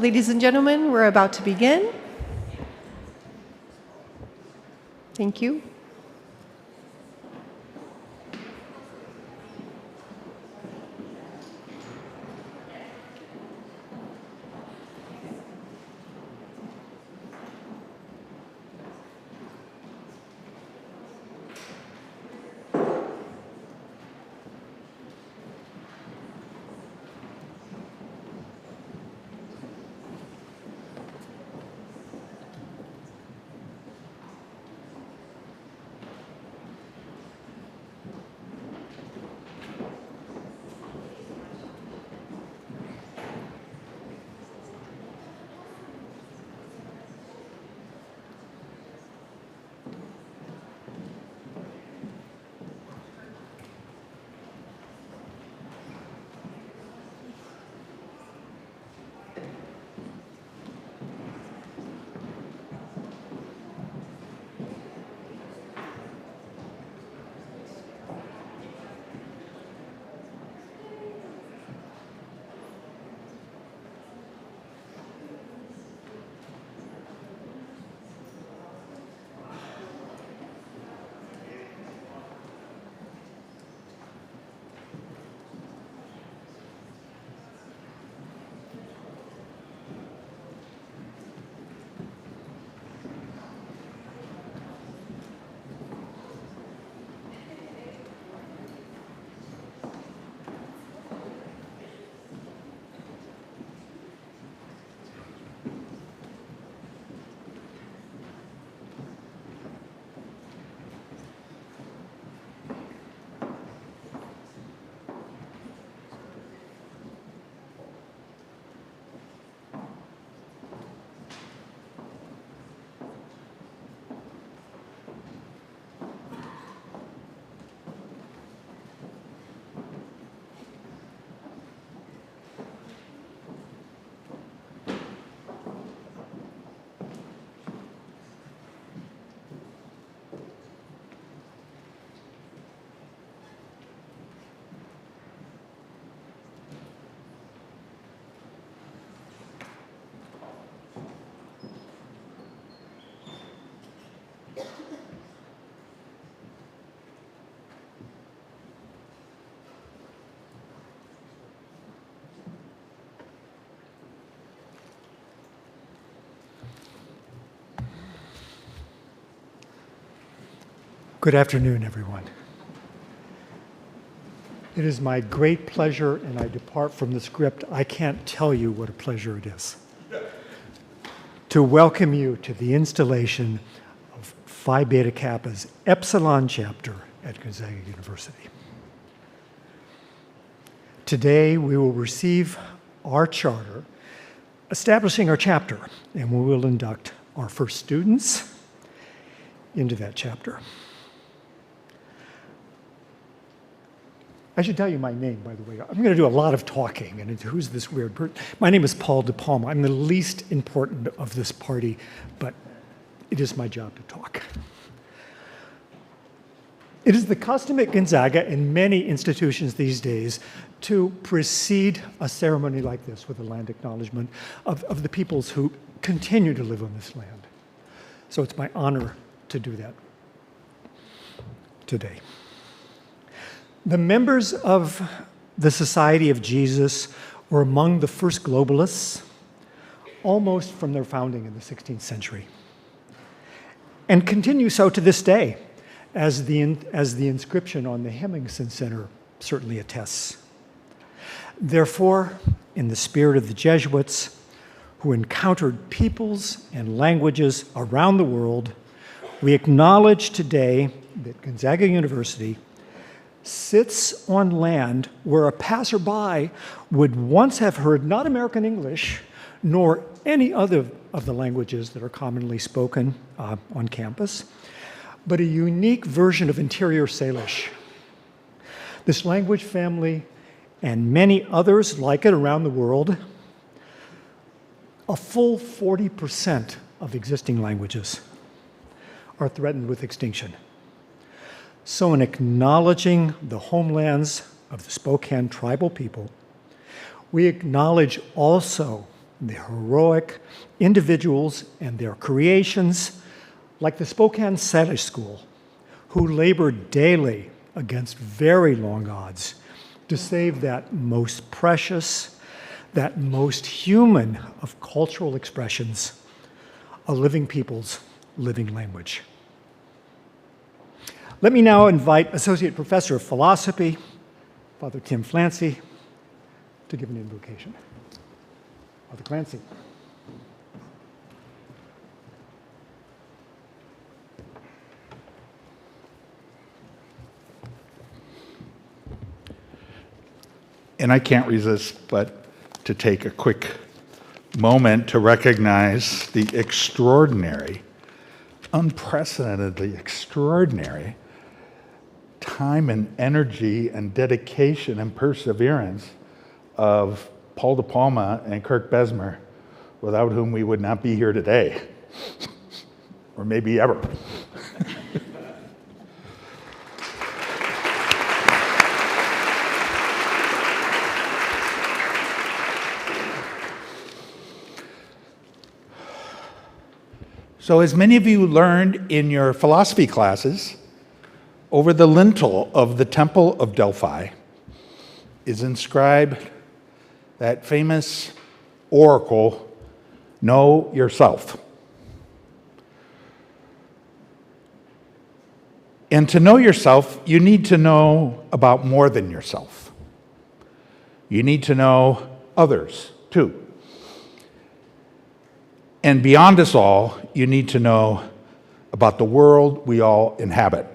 Ladies and gentlemen, we're about to begin. Thank you. Good afternoon, everyone. It is my great pleasure, and I depart from the script. I can't tell you what a pleasure it is to welcome you to the installation of Phi Beta Kappa's Epsilon chapter at Gonzaga University. Today, we will receive our charter, establishing our chapter, and we will induct our first students into that chapter. I should tell you my name, by the way. I'm going to do a lot of talking, and who's this weird person? My name is Paul De Palma. I'm the least important of this party, but it is my job to talk. It is the custom at Gonzaga and many institutions these days to precede a ceremony like this with a land acknowledgement of the peoples who continue to live on this land. So it's my honor to do that today. The members of the Society of Jesus were among the first globalists, almost from their founding in the 16th century, and continue so to this day, as the inscription on the Hemmingson Center certainly attests. Therefore, in the spirit of the Jesuits, who encountered peoples and languages around the world, we acknowledge today that Gonzaga University sits on land where a passerby would once have heard not American English, nor any other of the languages that are commonly spoken on campus, but a unique version of Interior Salish. This language family and many others like it around the world, a full 40% of existing languages are threatened with extinction. So in acknowledging the homelands of the Spokane tribal people, we acknowledge also the heroic individuals and their creations, like the Spokane Salish School, who labored daily against very long odds to save that most precious, that most human of cultural expressions, a living people's living language. Let me now invite Associate Professor of Philosophy, Father Tim Clancy, to give an invocation. Father Clancy. And I can't resist but to take a quick moment to recognize the extraordinary, unprecedentedly extraordinary time and energy and dedication and perseverance of Paul de Palma and Kirk Besmer, without whom we would not be here today, or maybe ever. So as many of you learned in your philosophy classes, over the lintel of the Temple of Delphi is inscribed that famous oracle, "Know yourself." And to know yourself, you need to know about more than yourself. You need to know others, too. And beyond us all, you need to know about the world we all inhabit.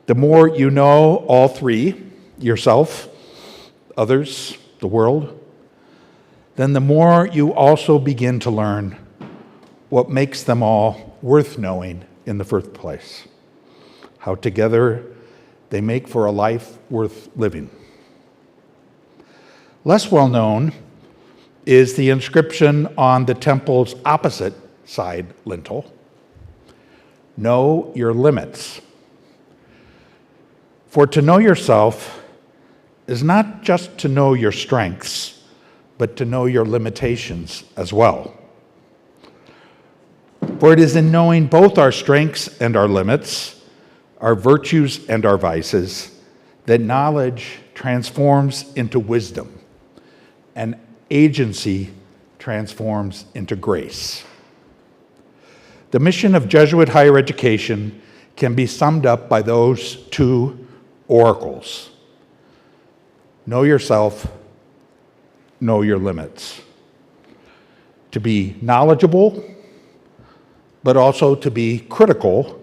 The more you know all three, yourself, others, the world, then the more you also begin to learn what makes them all worth knowing in the first place, how together they make for a life worth living. Less well known is the inscription on the temple's opposite side lintel, "Know your limits." For to know yourself is not just to know your strengths, but to know your limitations as well. For it is in knowing both our strengths and our limits, our virtues and our vices, that knowledge transforms into wisdom and agency transforms into grace. The mission of Jesuit higher education can be summed up by those two oracles. Know yourself, know your limits. To be knowledgeable, but also to be critical,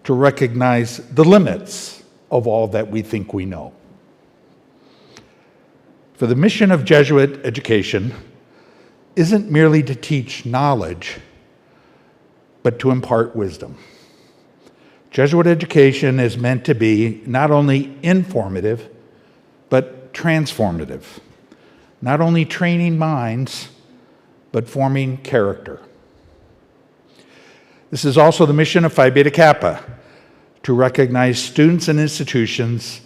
to recognize the limits of all that we think we know. For the mission of Jesuit education isn't merely to teach knowledge, but to impart wisdom. Jesuit education is meant to be not only informative, but transformative. Not only training minds, but forming character. This is also the mission of Phi Beta Kappa, to recognize students and institutions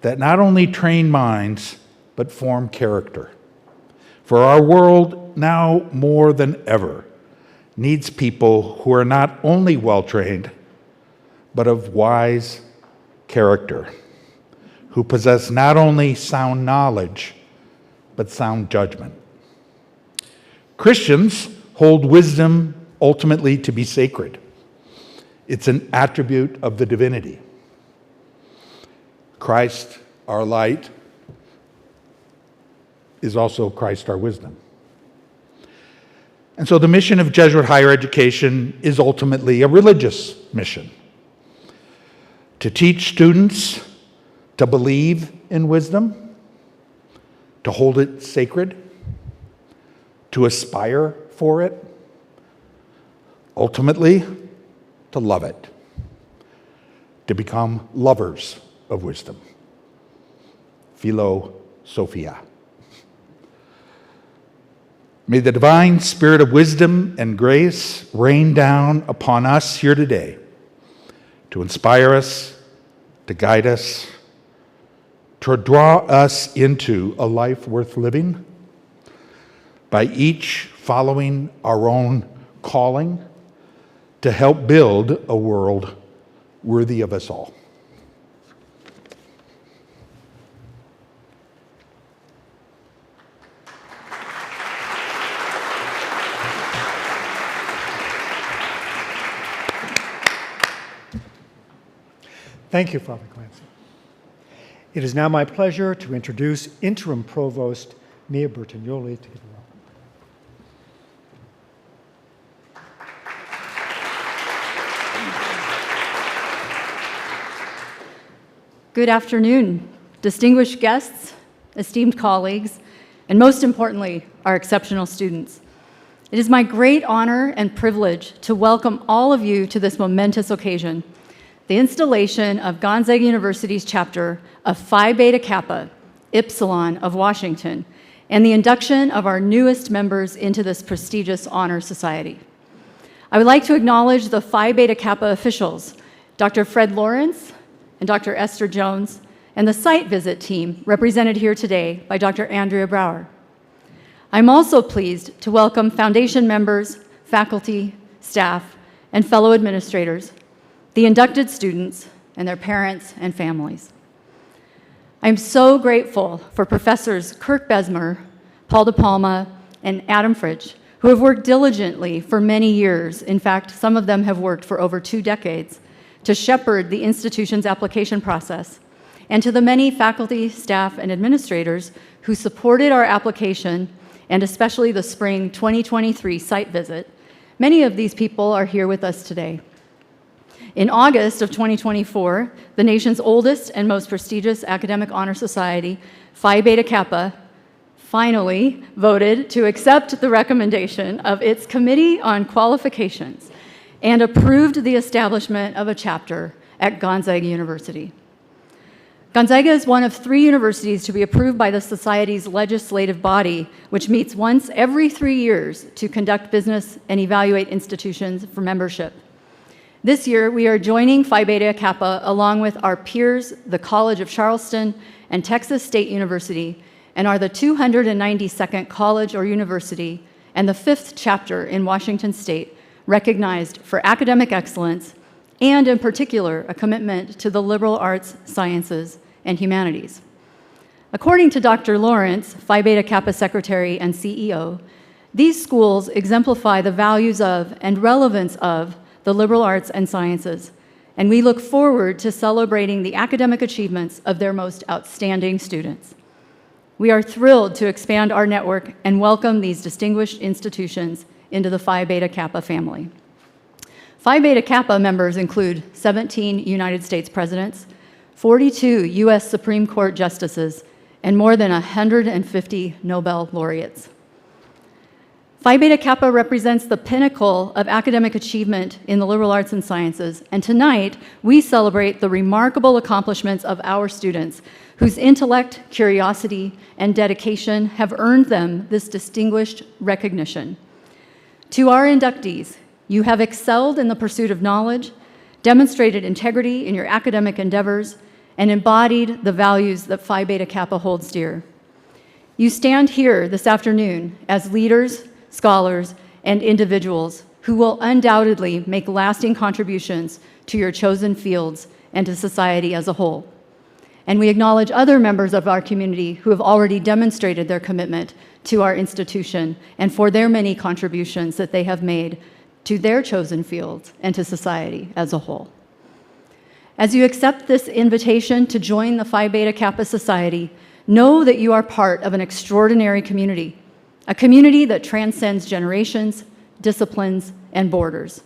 that not only train minds, but form character. For our world, now more than ever, needs people who are not only well-trained, but of wise character, who possess not only sound knowledge, but sound judgment. Christians hold wisdom ultimately to be sacred. It's an attribute of the divinity. Christ, our light, is also Christ, our wisdom. And so the mission of Jesuit higher education is ultimately a religious mission. To teach students to believe in wisdom, to hold it sacred, to aspire for it, ultimately to love it, to become lovers of wisdom. Philosophia. May the divine spirit of wisdom and grace rain down upon us here today to inspire us, to guide us, to draw us into a life worth living, by each following our own calling to help build a world worthy of us all. Thank you, Father Clancy. It is now my pleasure to introduce Interim Provost Mia Bertagnoli to give a welcome. Good afternoon, distinguished guests, esteemed colleagues, and most importantly, our exceptional students. It is my great honor and privilege to welcome all of you to this momentous occasion, the installation of Gonzaga University's chapter of Phi Beta Kappa, Ipsilon of Washington, and the induction of our newest members into this prestigious honor society. I would like to acknowledge the Phi Beta Kappa officials, Dr. Fred Lawrence and Dr. Esther Jones, and the site visit team represented here today by Dr. Andrea Brower. I'm also pleased to welcome foundation members, faculty, staff, and fellow administrators, the inducted students, and their parents and families. I'm so grateful for Professors Kirk Besmer, Paul De Palma, and Adam Fritsch, who have worked diligently for many years. In fact, some of them have worked for over 2 decades to shepherd the institution's application process, and to the many faculty, staff, and administrators who supported our application, and especially the spring 2023 site visit. Many of these people are here with us today. In August of 2024, the nation's oldest and most prestigious academic honor society, Phi Beta Kappa, finally voted to accept the recommendation of its Committee on Qualifications and approved the establishment of a chapter at Gonzaga University. Gonzaga is one of 3 universities to be approved by the Society's legislative body, which meets once every 3 years to conduct business and evaluate institutions for membership. This year, we are joining Phi Beta Kappa along with our peers, the College of Charleston and Texas State University, and are the 292nd college or university and the 5th chapter in Washington State recognized for academic excellence and, in particular, a commitment to the liberal arts, sciences, and humanities. According to Dr. Lawrence, Phi Beta Kappa Secretary and CEO, these schools exemplify the values of and relevance of the liberal arts and sciences, and we look forward to celebrating the academic achievements of their most outstanding students. We are thrilled to expand our network and welcome these distinguished institutions into the Phi Beta Kappa family. Phi Beta Kappa members include 17 United States presidents, 42 U.S. Supreme Court justices, and more than 150 Nobel laureates. Phi Beta Kappa represents the pinnacle of academic achievement in the liberal arts and sciences, and tonight we celebrate the remarkable accomplishments of our students whose intellect, curiosity, and dedication have earned them this distinguished recognition. To our inductees, you have excelled in the pursuit of knowledge, demonstrated integrity in your academic endeavors, and embodied the values that Phi Beta Kappa holds dear. You stand here this afternoon as leaders, scholars, and individuals who will undoubtedly make lasting contributions to your chosen fields and to society as a whole. And we acknowledge other members of our community who have already demonstrated their commitment to our institution and for their many contributions that they have made to their chosen fields and to society as a whole. As you accept this invitation to join the Phi Beta Kappa Society, know that you are part of an extraordinary community, a community that transcends generations, disciplines, and borders.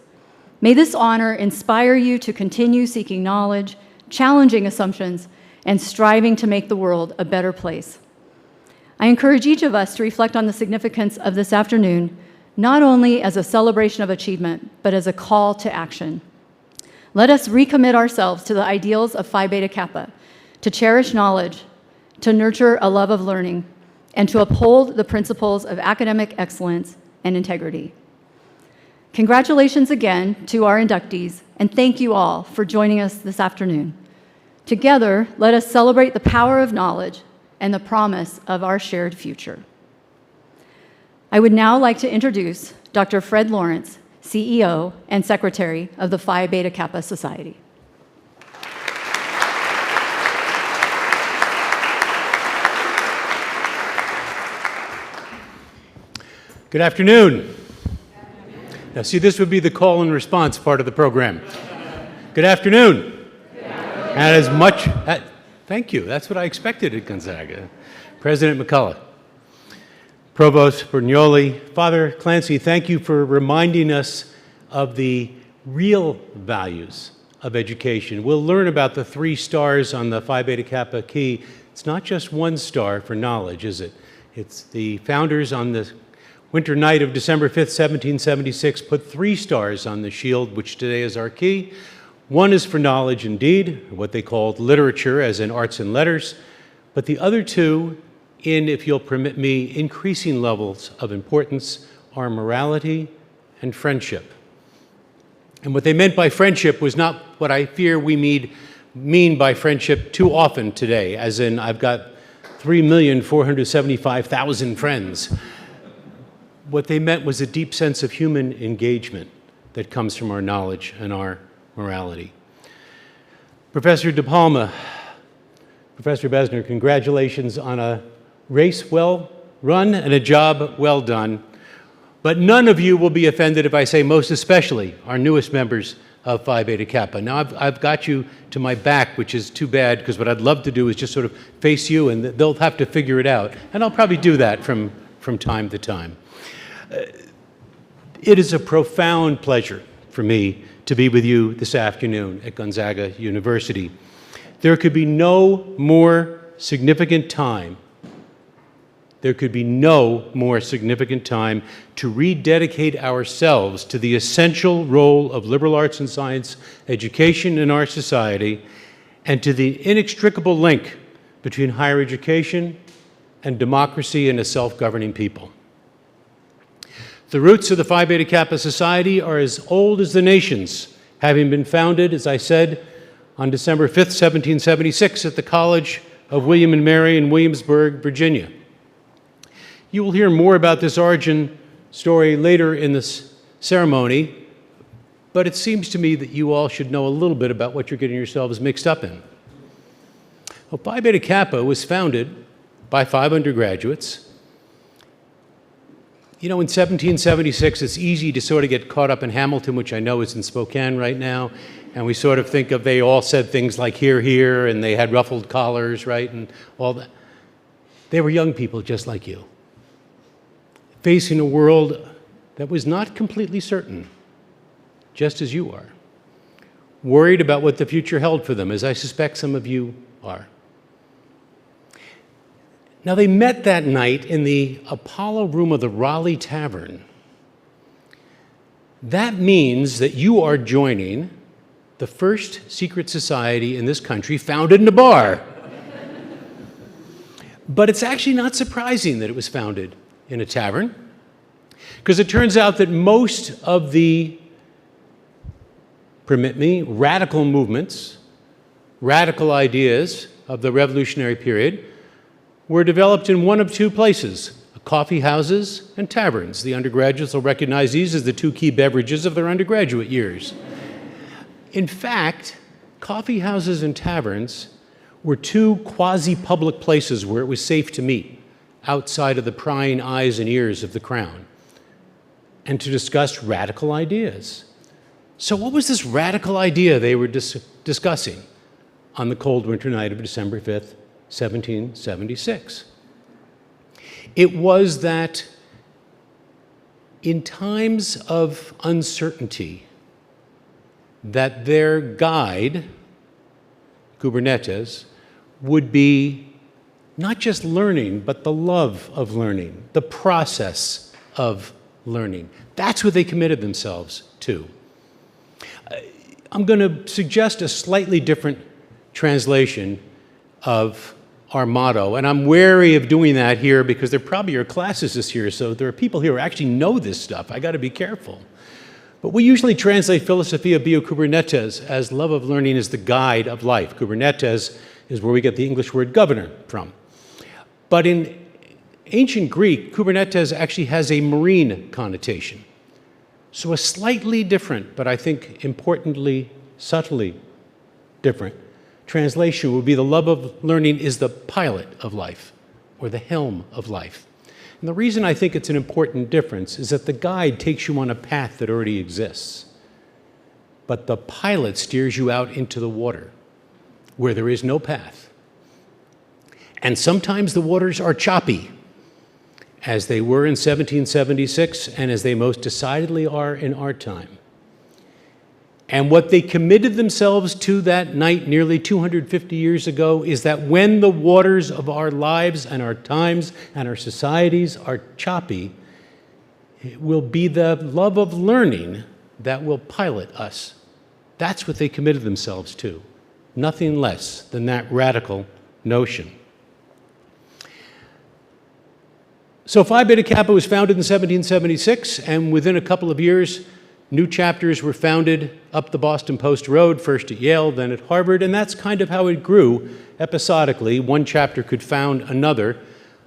May this honor inspire you to continue seeking knowledge, challenging assumptions, and striving to make the world a better place. I encourage each of us to reflect on the significance of this afternoon, not only as a celebration of achievement, but as a call to action. Let us recommit ourselves to the ideals of Phi Beta Kappa, to cherish knowledge, to nurture a love of learning, and to uphold the principles of academic excellence and integrity. Congratulations again to our inductees, and thank you all for joining us this afternoon. Together, let us celebrate the power of knowledge and the promise of our shared future. I would now like to introduce Dr. Fred Lawrence, CEO and Secretary of the Phi Beta Kappa Society. Good afternoon. Now, see, this would be the call and response part of the program. Good afternoon. And as much, thank you, that's what I expected at Gonzaga. President McCullough, Provost Bernioli, Father Clancy, thank you for reminding us of the real values of education. We'll learn about the 3 stars on the Phi Beta Kappa key. It's not just 1 star for knowledge, is it? It's the founders on the winter night of December 5th, 1776, put 3 stars on the shield, which today is our key. 1 is for knowledge, indeed, what they called literature, as in arts and letters, but the other 2, in, if you'll permit me, increasing levels of importance, are morality and friendship. And what they meant by friendship was not what I fear we mean by friendship too often today, as in I've got 3,475,000 friends. What they meant was a deep sense of human engagement that comes from our knowledge and our morality. Professor De Palma, Professor Besner, congratulations on a race well run and a job well done. But none of you will be offended if I say most especially our newest members of Phi Beta Kappa. Now, I've got you to my back, which is too bad, because what I'd love to do is just sort of face you, and they'll have to figure it out. And I'll probably do that from time to time. It is a profound pleasure for me to be with you this afternoon at Gonzaga University. There could be no more significant time to rededicate ourselves to the essential role of liberal arts and science education in our society and to the inextricable link between higher education and democracy and a self-governing people. The roots of the Phi Beta Kappa Society are as old as the nations, having been founded, as I said, on December 5th, 1776 at the College of William and Mary in Williamsburg, Virginia. You will hear more about this origin story later in this ceremony, but it seems to me that you all should know a little bit about what you're getting yourselves mixed up in. Well, Phi Beta Kappa was founded by 5 undergraduates. You know, in 1776, it's easy to sort of get caught up in Hamilton, which I know is in Spokane right now, and we sort of think of they all said things like "here, here," and they had ruffled collars, right, and all that. They were young people just like you, facing a world that was not completely certain, just as you are, worried about what the future held for them, as I suspect some of you are. Now, they met that night in the Apollo room of the Raleigh Tavern. That means that you are joining the first secret society in this country founded in a bar. But it's actually not surprising that it was founded in a tavern, because it turns out that most of the, permit me, radical movements, radical ideas of the revolutionary period were developed in one of 2 places: coffee houses and taverns. The undergraduates will recognize these as the 2 key beverages of their undergraduate years. In fact, coffee houses and taverns were 2 quasi-public places where it was safe to meet outside of the prying eyes and ears of the crown and to discuss radical ideas. So what was this radical idea they were discussing on the cold winter night of December 5th, 1776? It was that in times of uncertainty, that their guide, Kubernetes, would be not just learning, but the love of learning, the process of learning. That's what they committed themselves to. I'm going to suggest a slightly different translation of our motto, and I'm wary of doing that here because there probably are classes this year, so there are people here who actually know this stuff. I got to be careful. But we usually translate Philosophia Bio Kubernetes as love of learning is the guide of life. Kubernetes is where we get the English word governor from. But in ancient Greek, Kubernetes actually has a marine connotation. So a slightly different, but I think importantly, subtly different, translation would be the love of learning is the pilot of life, or the helm of life. And the reason I think it's an important difference is that the guide takes you on a path that already exists, but the pilot steers you out into the water where there is no path. And sometimes the waters are choppy, as they were in 1776 and as they most decidedly are in our time. And what they committed themselves to that night nearly 250 years ago is that when the waters of our lives and our times and our societies are choppy, it will be the love of learning that will pilot us. That's what they committed themselves to. Nothing less than that radical notion. So Phi Beta Kappa was founded in 1776, and within a couple of years, new chapters were founded up the Boston Post Road, first at Yale, then at Harvard, and that's kind of how it grew episodically. One chapter could found another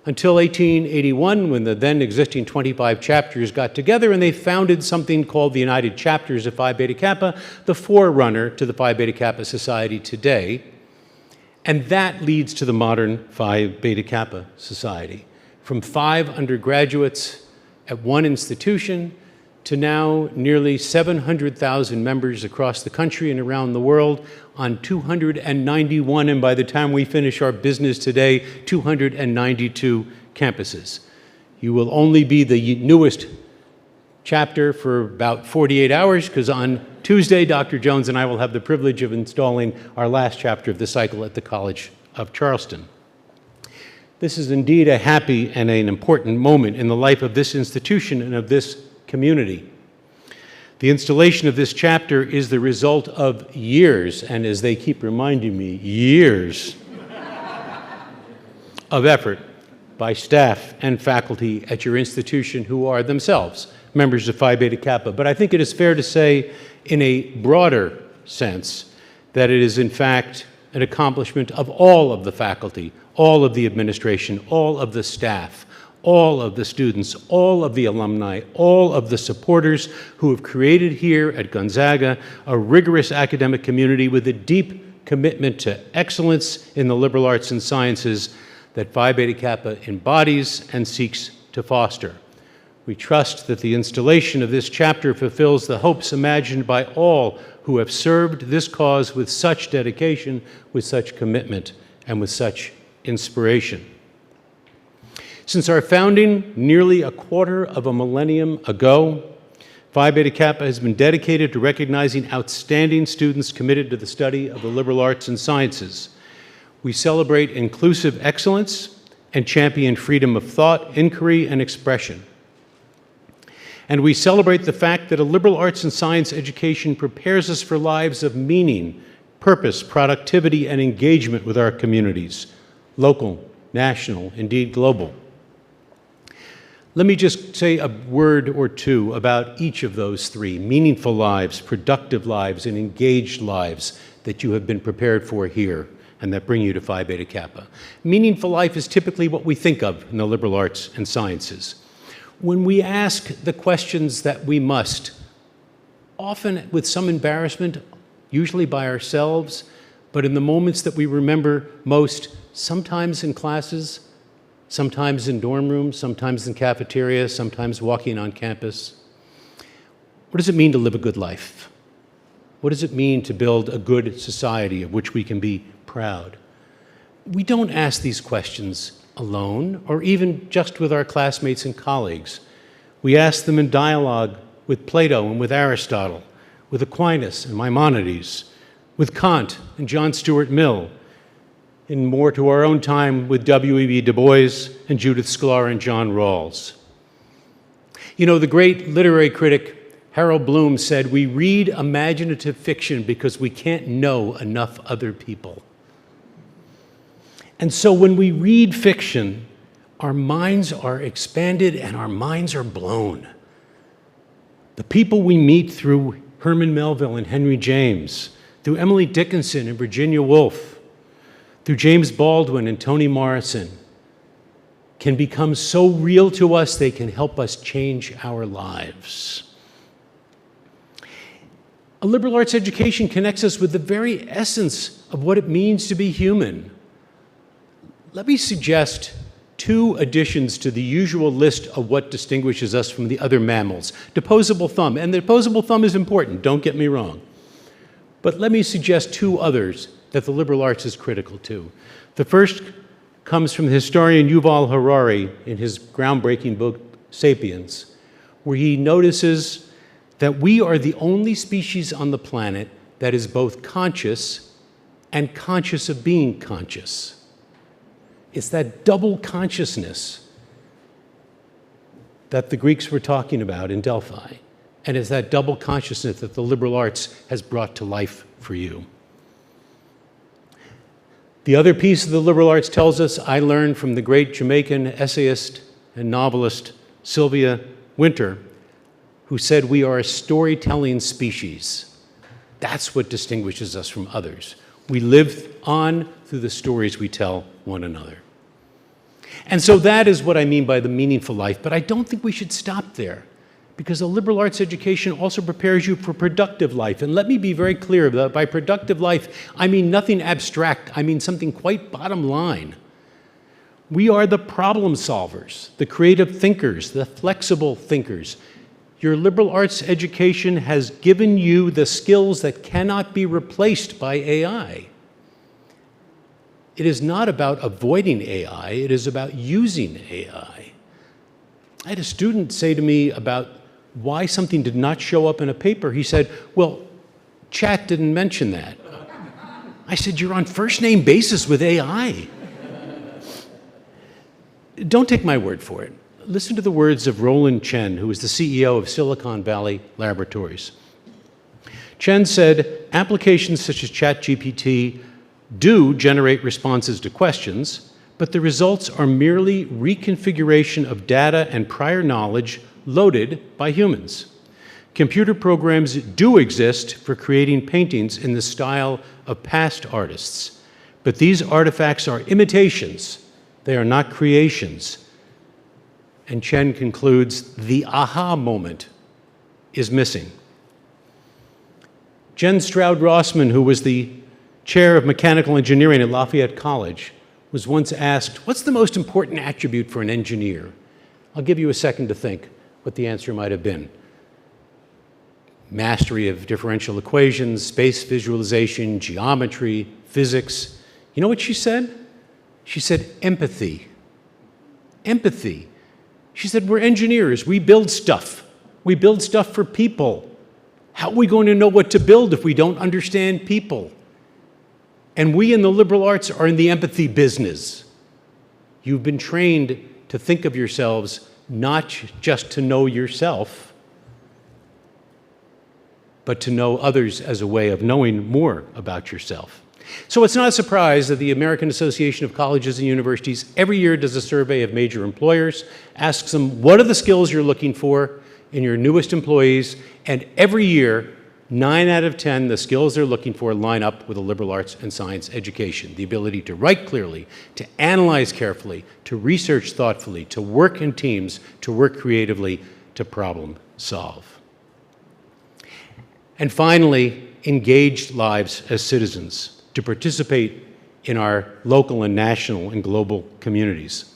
until 1881, when the then existing 25 chapters got together and they founded something called the United Chapters of Phi Beta Kappa, the forerunner to the Phi Beta Kappa Society today. And that leads to the modern Phi Beta Kappa Society. From 5 undergraduates at one institution to now nearly 700,000 members across the country and around the world on 291, and by the time we finish our business today, 292 campuses. You will only be the newest chapter for about 48 hours, because on Tuesday, Dr. Jones and I will have the privilege of installing our last chapter of the cycle at the College of Charleston. This is indeed a happy and an important moment in the life of this institution and of this community. The installation of this chapter is the result of years, and as they keep reminding me, years of effort by staff and faculty at your institution who are themselves members of Phi Beta Kappa. But I think it is fair to say, in a broader sense, that it is in fact an accomplishment of all of the faculty, all of the administration, all of the staff, all of the students, all of the alumni, all of the supporters who have created here at Gonzaga a rigorous academic community with a deep commitment to excellence in the liberal arts and sciences that Phi Beta Kappa embodies and seeks to foster. We trust that the installation of this chapter fulfills the hopes imagined by all who have served this cause with such dedication, with such commitment, and with such inspiration. Since our founding nearly a quarter of a millennium ago, Phi Beta Kappa has been dedicated to recognizing outstanding students committed to the study of the liberal arts and sciences. We celebrate inclusive excellence and champion freedom of thought, inquiry, and expression. And we celebrate the fact that a liberal arts and science education prepares us for lives of meaning, purpose, productivity, and engagement with our communities, local, national, indeed global. Let me just say a word or two about each of those three: meaningful lives, productive lives, and engaged lives that you have been prepared for here and that bring you to Phi Beta Kappa. Meaningful life is typically what we think of in the liberal arts and sciences. When we ask the questions that we must, often with some embarrassment, usually by ourselves, but in the moments that we remember most, sometimes in classes, sometimes in dorm rooms, sometimes in cafeterias, sometimes walking on campus. What does it mean to live a good life? What does it mean to build a good society of which we can be proud? We don't ask these questions alone, or even just with our classmates and colleagues. We ask them in dialogue with Plato and with Aristotle, with Aquinas and Maimonides, with Kant and John Stuart Mill, and more to our own time with W.E.B. Du Bois and Judith Sklar and John Rawls. You know, the great literary critic Harold Bloom said, "We read imaginative fiction because we can't know enough other people." And so when we read fiction, our minds are expanded and our minds are blown. The people we meet through Herman Melville and Henry James, through Emily Dickinson and Virginia Woolf, through James Baldwin and Toni Morrison, can become so real to us they can help us change our lives. A liberal arts education connects us with the very essence of what it means to be human. Let me suggest 2 additions to the usual list of what distinguishes us from the other mammals. Deposable thumb, and the deposable thumb is important, don't get me wrong. But let me suggest 2 others that the liberal arts is critical to. The first comes from the historian Yuval Harari in his groundbreaking book, *Sapiens*, where he notices that we are the only species on the planet that is both conscious and conscious of being conscious. It's that double consciousness that the Greeks were talking about in Delphi, and it's that double consciousness that the liberal arts has brought to life for you. The other piece of the liberal arts tells us, I learned from the great Jamaican essayist and novelist Sylvia Wynter, who said we are a storytelling species. That's what distinguishes us from others. We live on through the stories we tell one another. And so that is what I mean by the meaningful life, but I don't think we should stop there, because a liberal arts education also prepares you for productive life. And let me be very clear that by productive life, I mean nothing abstract, I mean something quite bottom line. We are the problem solvers, the creative thinkers, the flexible thinkers. Your liberal arts education has given you the skills that cannot be replaced by AI. It is not about avoiding AI, it is about using AI. I had a student say to me about why something did not show up in a paper. He said, well, chat didn't mention that. I said, you're on first-name basis with AI. Don't take my word for it. Listen to the words of Roland Chen, who is the CEO of Silicon Valley Laboratories. Chen said, applications such as ChatGPT do generate responses to questions, but the results are merely reconfiguration of data and prior knowledge loaded by humans. Computer programs do exist for creating paintings in the style of past artists, but these artifacts are imitations. They are not creations. And Chen concludes, the aha moment is missing. Jen Stroud Rossman, who was the chair of mechanical engineering at Lafayette College, was once asked, what's the most important attribute for an engineer? I'll give you a second to think what the answer might have been. Mastery of differential equations, space visualization, geometry, physics. You know what she said? She said empathy. Empathy. She said, we're engineers, we build stuff. We build stuff for people. How are we going to know what to build if we don't understand people? And we in the liberal arts are in the empathy business. You've been trained to think of yourselves not just to know yourself, but to know others as a way of knowing more about yourself. So it's not a surprise that the American Association of Colleges and Universities every year does a survey of major employers, asks them, what are the skills you're looking for in your newest employees? And every year, 9 out of 10, the skills they're looking for line up with a liberal arts and science education. The ability to write clearly, to analyze carefully, to research thoughtfully, to work in teams, to work creatively, to problem solve. And finally, engaged lives as citizens, to participate in our local and national and global communities.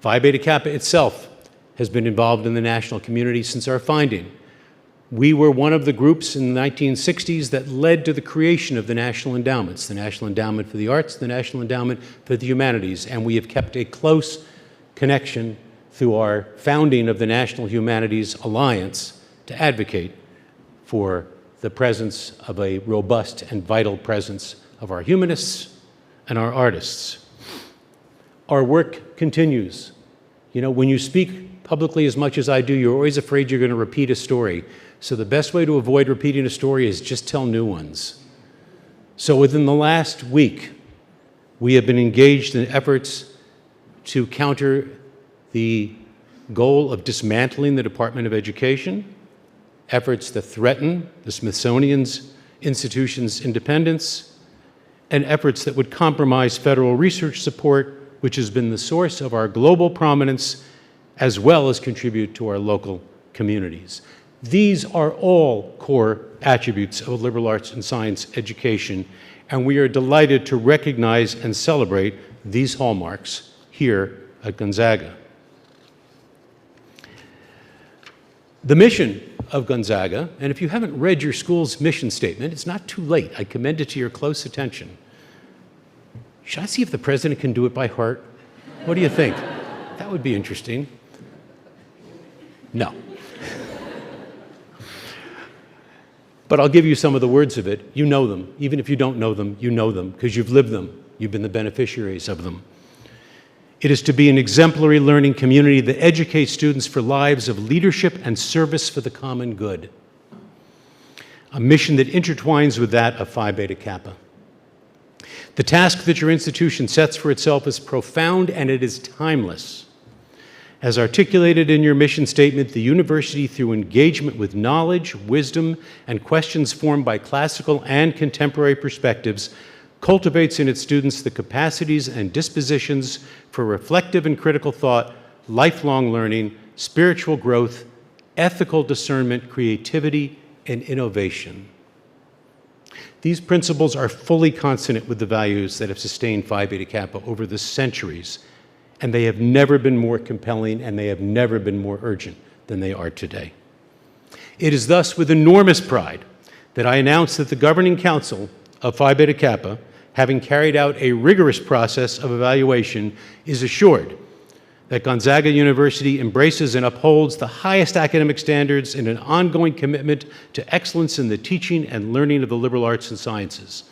Phi Beta Kappa itself has been involved in the national community since our founding. We were one of the groups in the 1960s that led to the creation of the national endowments, the National Endowment for the Arts, the National Endowment for the Humanities, and we have kept a close connection through our founding of the National Humanities Alliance to advocate for the presence of a robust and vital presence of our humanists and our artists. Our work continues. You know, when you speak publicly as much as I do, you're always afraid you're going to repeat a story. So the best way to avoid repeating a story is just tell new ones. So within the last week, we have been engaged in efforts to counter the goal of dismantling the Department of Education, efforts that threaten the Smithsonian's institution's independence, and efforts that would compromise federal research support which has been the source of our global prominence, as well as contribute to our local communities. These are all core attributes of a liberal arts and science education, and we are delighted to recognize and celebrate these hallmarks here at Gonzaga. The mission of Gonzaga, and if you haven't read your school's mission statement, it's not too late. I commend it to your close attention. Should I see if the president can do it by heart? What do you think? That would be interesting. No. But I'll give you some of the words of it. You know them. Even if you don't know them, you know them because you've lived them. You've been the beneficiaries of them. It is to be an exemplary learning community that educates students for lives of leadership and service for the common good. A mission that intertwines with that of Phi Beta Kappa. The task that your institution sets for itself is profound and it is timeless. As articulated in your mission statement, the university, through engagement with knowledge, wisdom, and questions formed by classical and contemporary perspectives, cultivates in its students the capacities and dispositions for reflective and critical thought, lifelong learning, spiritual growth, ethical discernment, creativity, and innovation. These principles are fully consonant with the values that have sustained Phi Beta Kappa over the centuries, and they have never been more compelling and they have never been more urgent than they are today. It is thus with enormous pride that I announce that the Governing Council of Phi Beta Kappa, having carried out a rigorous process of evaluation, is assured that Gonzaga University embraces and upholds the highest academic standards in an ongoing commitment to excellence in the teaching and learning of the liberal arts and sciences.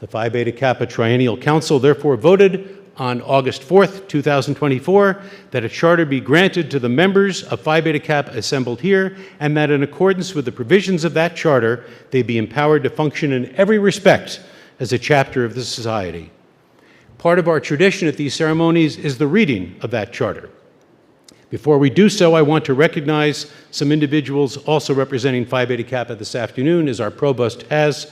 The Phi Beta Kappa Triennial Council therefore voted on August 4th, 2024, that a charter be granted to the members of Phi Beta Kappa assembled here, and that in accordance with the provisions of that charter, they be empowered to function in every respect as a chapter of the society. Part of our tradition at these ceremonies is the reading of that charter. Before we do so, I want to recognize some individuals also representing Phi Beta Kappa this afternoon, as our provost has.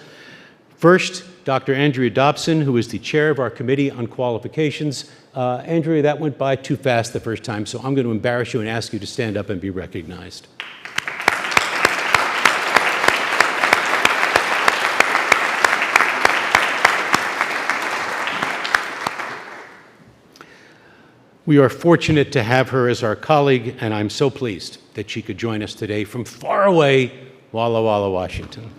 First, Dr. Andrea Dobson, who is the chair of our Committee on Qualifications. Andrea, that went by too fast the first time, so I'm going to embarrass you and ask you to stand up and be recognized. We are fortunate to have her as our colleague, and I'm so pleased that she could join us today from far away Walla Walla, Washington.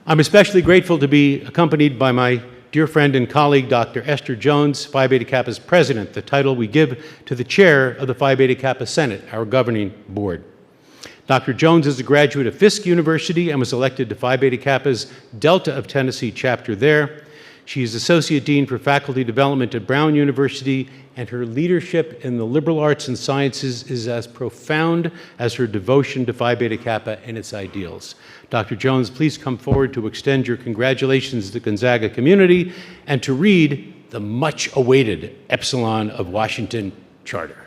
I'm especially grateful to be accompanied by my dear friend and colleague, Dr. Esther Jones, Phi Beta Kappa's president, the title we give to the chair of the Phi Beta Kappa Senate, our governing board. Dr. Jones is a graduate of Fisk University and was elected to Phi Beta Kappa's Delta of Tennessee chapter there. She is Associate Dean for Faculty Development at Brown University, and her leadership in the liberal arts and sciences is as profound as her devotion to Phi Beta Kappa and its ideals. Dr. Jones, please come forward to extend your congratulations to the Gonzaga community and to read the much-awaited Epsilon of Washington Charter.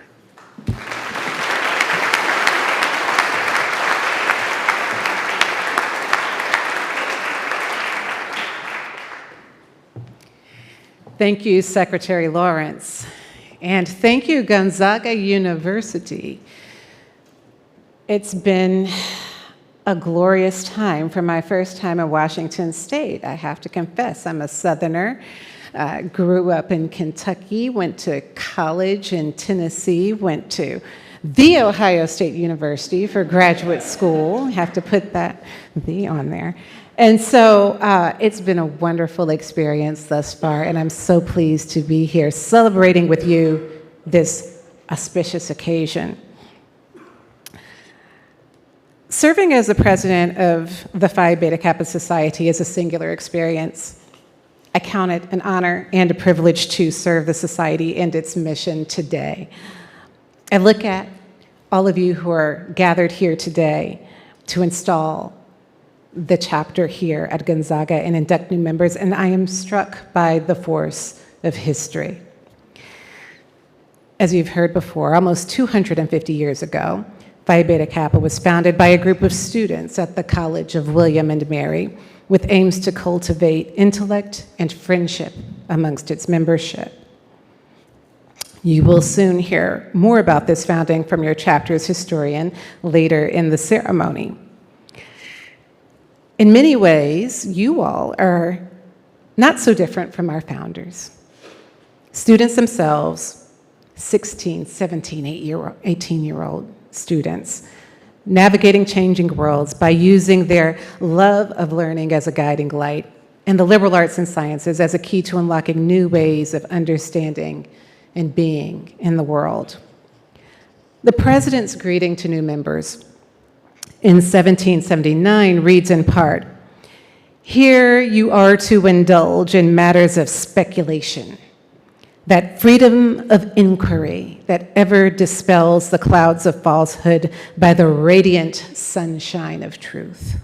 Thank you, Secretary Lawrence. And thank you, Gonzaga University. It's been a glorious time for my first time in Washington State. I have to confess, I'm a Southerner. Grew up in Kentucky, went to college in Tennessee, went to The Ohio State University for graduate school. Have to put that "the" on there. And so it's been a wonderful experience thus far, and I'm so pleased to be here celebrating with you this auspicious occasion. Serving as the president of the Phi Beta Kappa Society is a singular experience. I count it an honor and a privilege to serve the society and its mission today. I look at all of you who are gathered here today to install the chapter here at Gonzaga and induct new members, and I am struck by the force of history. As you've heard before, almost 250 years ago, Phi Beta Kappa was founded by a group of students at the College of William and Mary with aims to cultivate intellect and friendship amongst its membership. You will soon hear more about this founding from your chapter's historian later in the ceremony. In many ways, you all are not so different from our founders. Students themselves, 16, 17, 18-year-old students, navigating changing worlds by using their love of learning as a guiding light and the liberal arts and sciences as a key to unlocking new ways of understanding and being in the world. The president's greeting to new members in 1779 reads in part, "Here you are to indulge in matters of speculation, that freedom of inquiry that ever dispels the clouds of falsehood by the radiant sunshine of truth."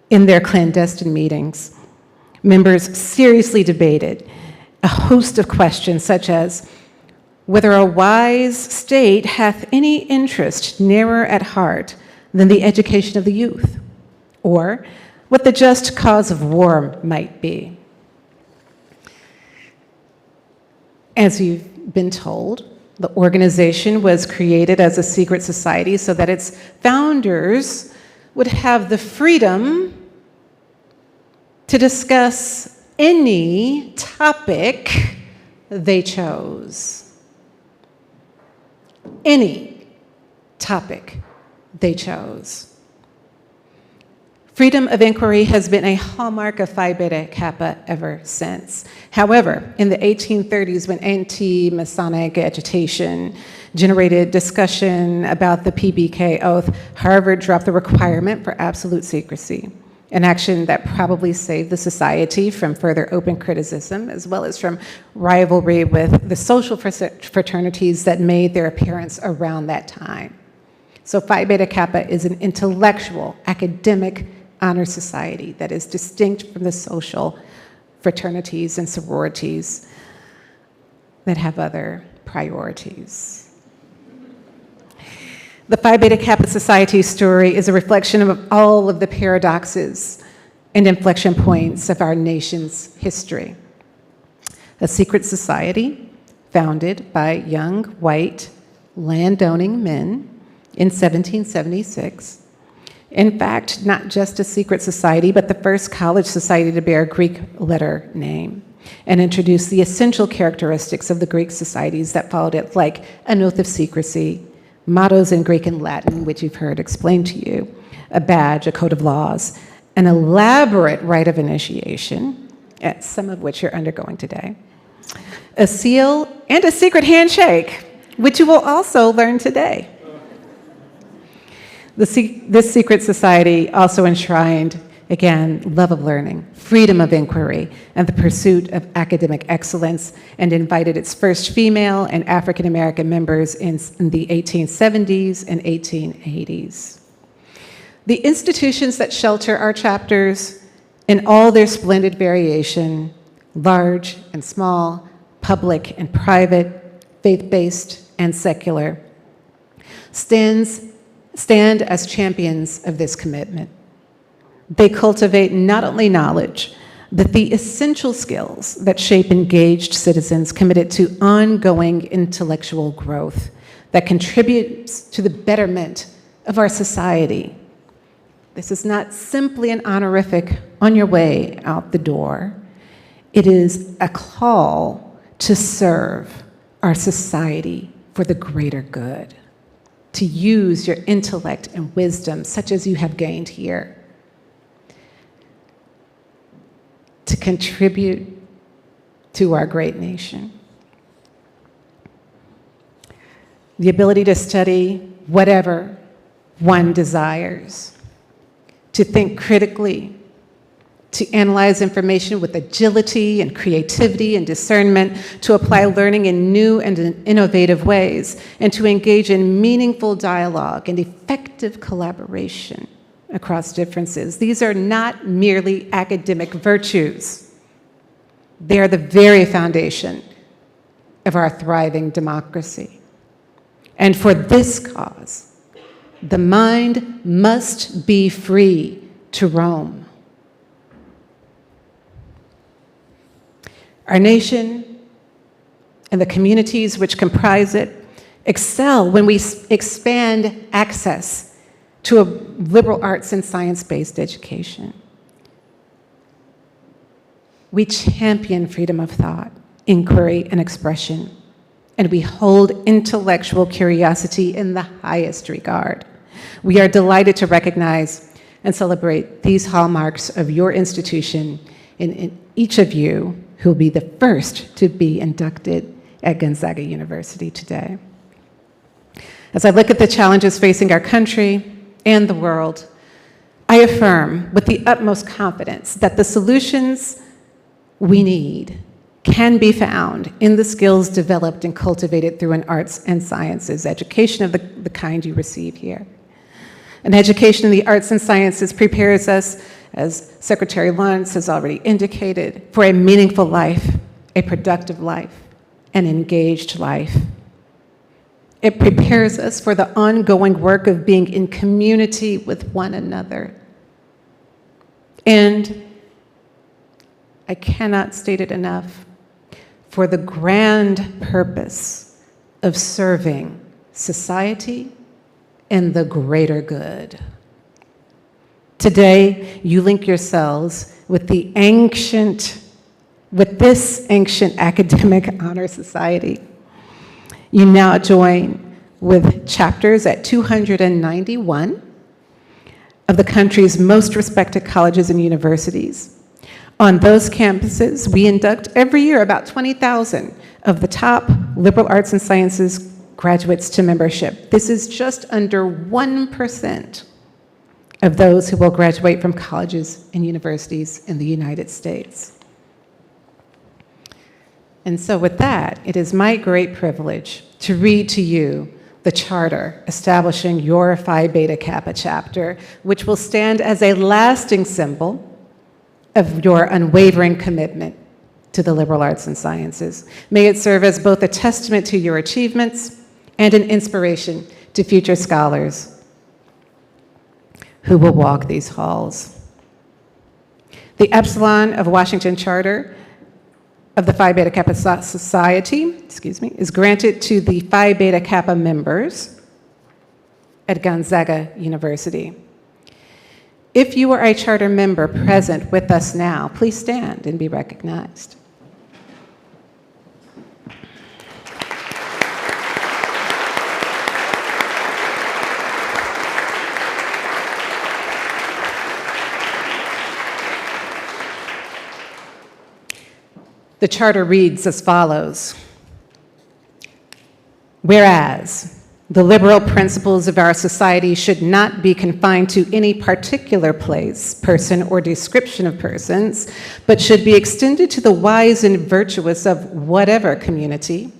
In their clandestine meetings, members seriously debated a host of questions such as whether a wise state hath any interest nearer at heart than the education of the youth, or what the just cause of war might be. As you've been told, the organization was created as a secret society so that its founders would have the freedom to discuss any topic they chose. Any topic they chose. Freedom of inquiry has been a hallmark of Phi Beta Kappa ever since. However, in the 1830s, when anti-Masonic agitation generated discussion about the PBK oath, Harvard dropped the requirement for absolute secrecy, an action that probably saved the society from further open criticism, as well as from rivalry with the social fraternities that made their appearance around that time. So Phi Beta Kappa is an intellectual, academic honor society that is distinct from the social fraternities and sororities that have other priorities. The Phi Beta Kappa Society story is a reflection of all of the paradoxes and inflection points of our nation's history. A secret society founded by young, white, landowning men in 1776. In fact, not just a secret society, but the first college society to bear a Greek letter name and introduce the essential characteristics of the Greek societies that followed it, like an oath of secrecy, mottos in Greek and Latin, which you've heard explained to you, a badge, a code of laws, an elaborate rite of initiation, some of which you're undergoing today, a seal, and a secret handshake, which you will also learn today. This secret society also enshrined, again, love of learning, freedom of inquiry, and the pursuit of academic excellence, and invited its first female and African American members in the 1870s and 1880s. The institutions that shelter our chapters in all their splendid variation, large and small, public and private, faith-based and secular, stand as champions of this commitment. They cultivate not only knowledge, but the essential skills that shape engaged citizens committed to ongoing intellectual growth that contributes to the betterment of our society. This is not simply an honorific on your way out the door. It is a call to serve our society for the greater good, to use your intellect and wisdom, such as you have gained here, to contribute to our great nation. The ability to study whatever one desires, to think critically, to analyze information with agility and creativity and discernment, to apply learning in new and innovative ways, and to engage in meaningful dialogue and effective collaboration across differences. These are not merely academic virtues. They are the very foundation of our thriving democracy. And for this cause, the mind must be free to roam. Our nation, and the communities which comprise it excel when we expand access to a liberal arts and science-based education. We champion freedom of thought, inquiry, and expression, and we hold intellectual curiosity in the highest regard. We are delighted to recognize and celebrate these hallmarks of your institution in each of you who will be the first to be inducted at Gonzaga University today. As I look at the challenges facing our country and the world, I affirm with the utmost confidence that the solutions we need can be found in the skills developed and cultivated through an arts and sciences education of the kind you receive here. An education in the arts and sciences prepares us, as Secretary Lawrence has already indicated, for a meaningful life, a productive life, an engaged life. It prepares us for the ongoing work of being in community with one another. And I cannot state it enough, for the grand purpose of serving society and the greater good. Today, you link yourselves with this ancient academic honor society. You now join with chapters at 291 of the country's most respected colleges and universities. On those campuses, we induct every year about 20,000 of the top liberal arts and sciences graduates to membership. This is just under 1% of those who will graduate from colleges and universities in the United States. And so with that, it is my great privilege to read to you the charter establishing your Phi Beta Kappa chapter, which will stand as a lasting symbol of your unwavering commitment to the liberal arts and sciences. May it serve as both a testament to your achievements and an inspiration to future scholars who will walk these halls. The Epsilon of Washington Charter of the Phi Beta Kappa Society, is granted to the Phi Beta Kappa members at Gonzaga University. If you are a charter member present with us now, please stand and be recognized. The charter reads as follows. Whereas the liberal principles of our society should not be confined to any particular place, person, or description of persons, but should be extended to the wise and virtuous of whatever community.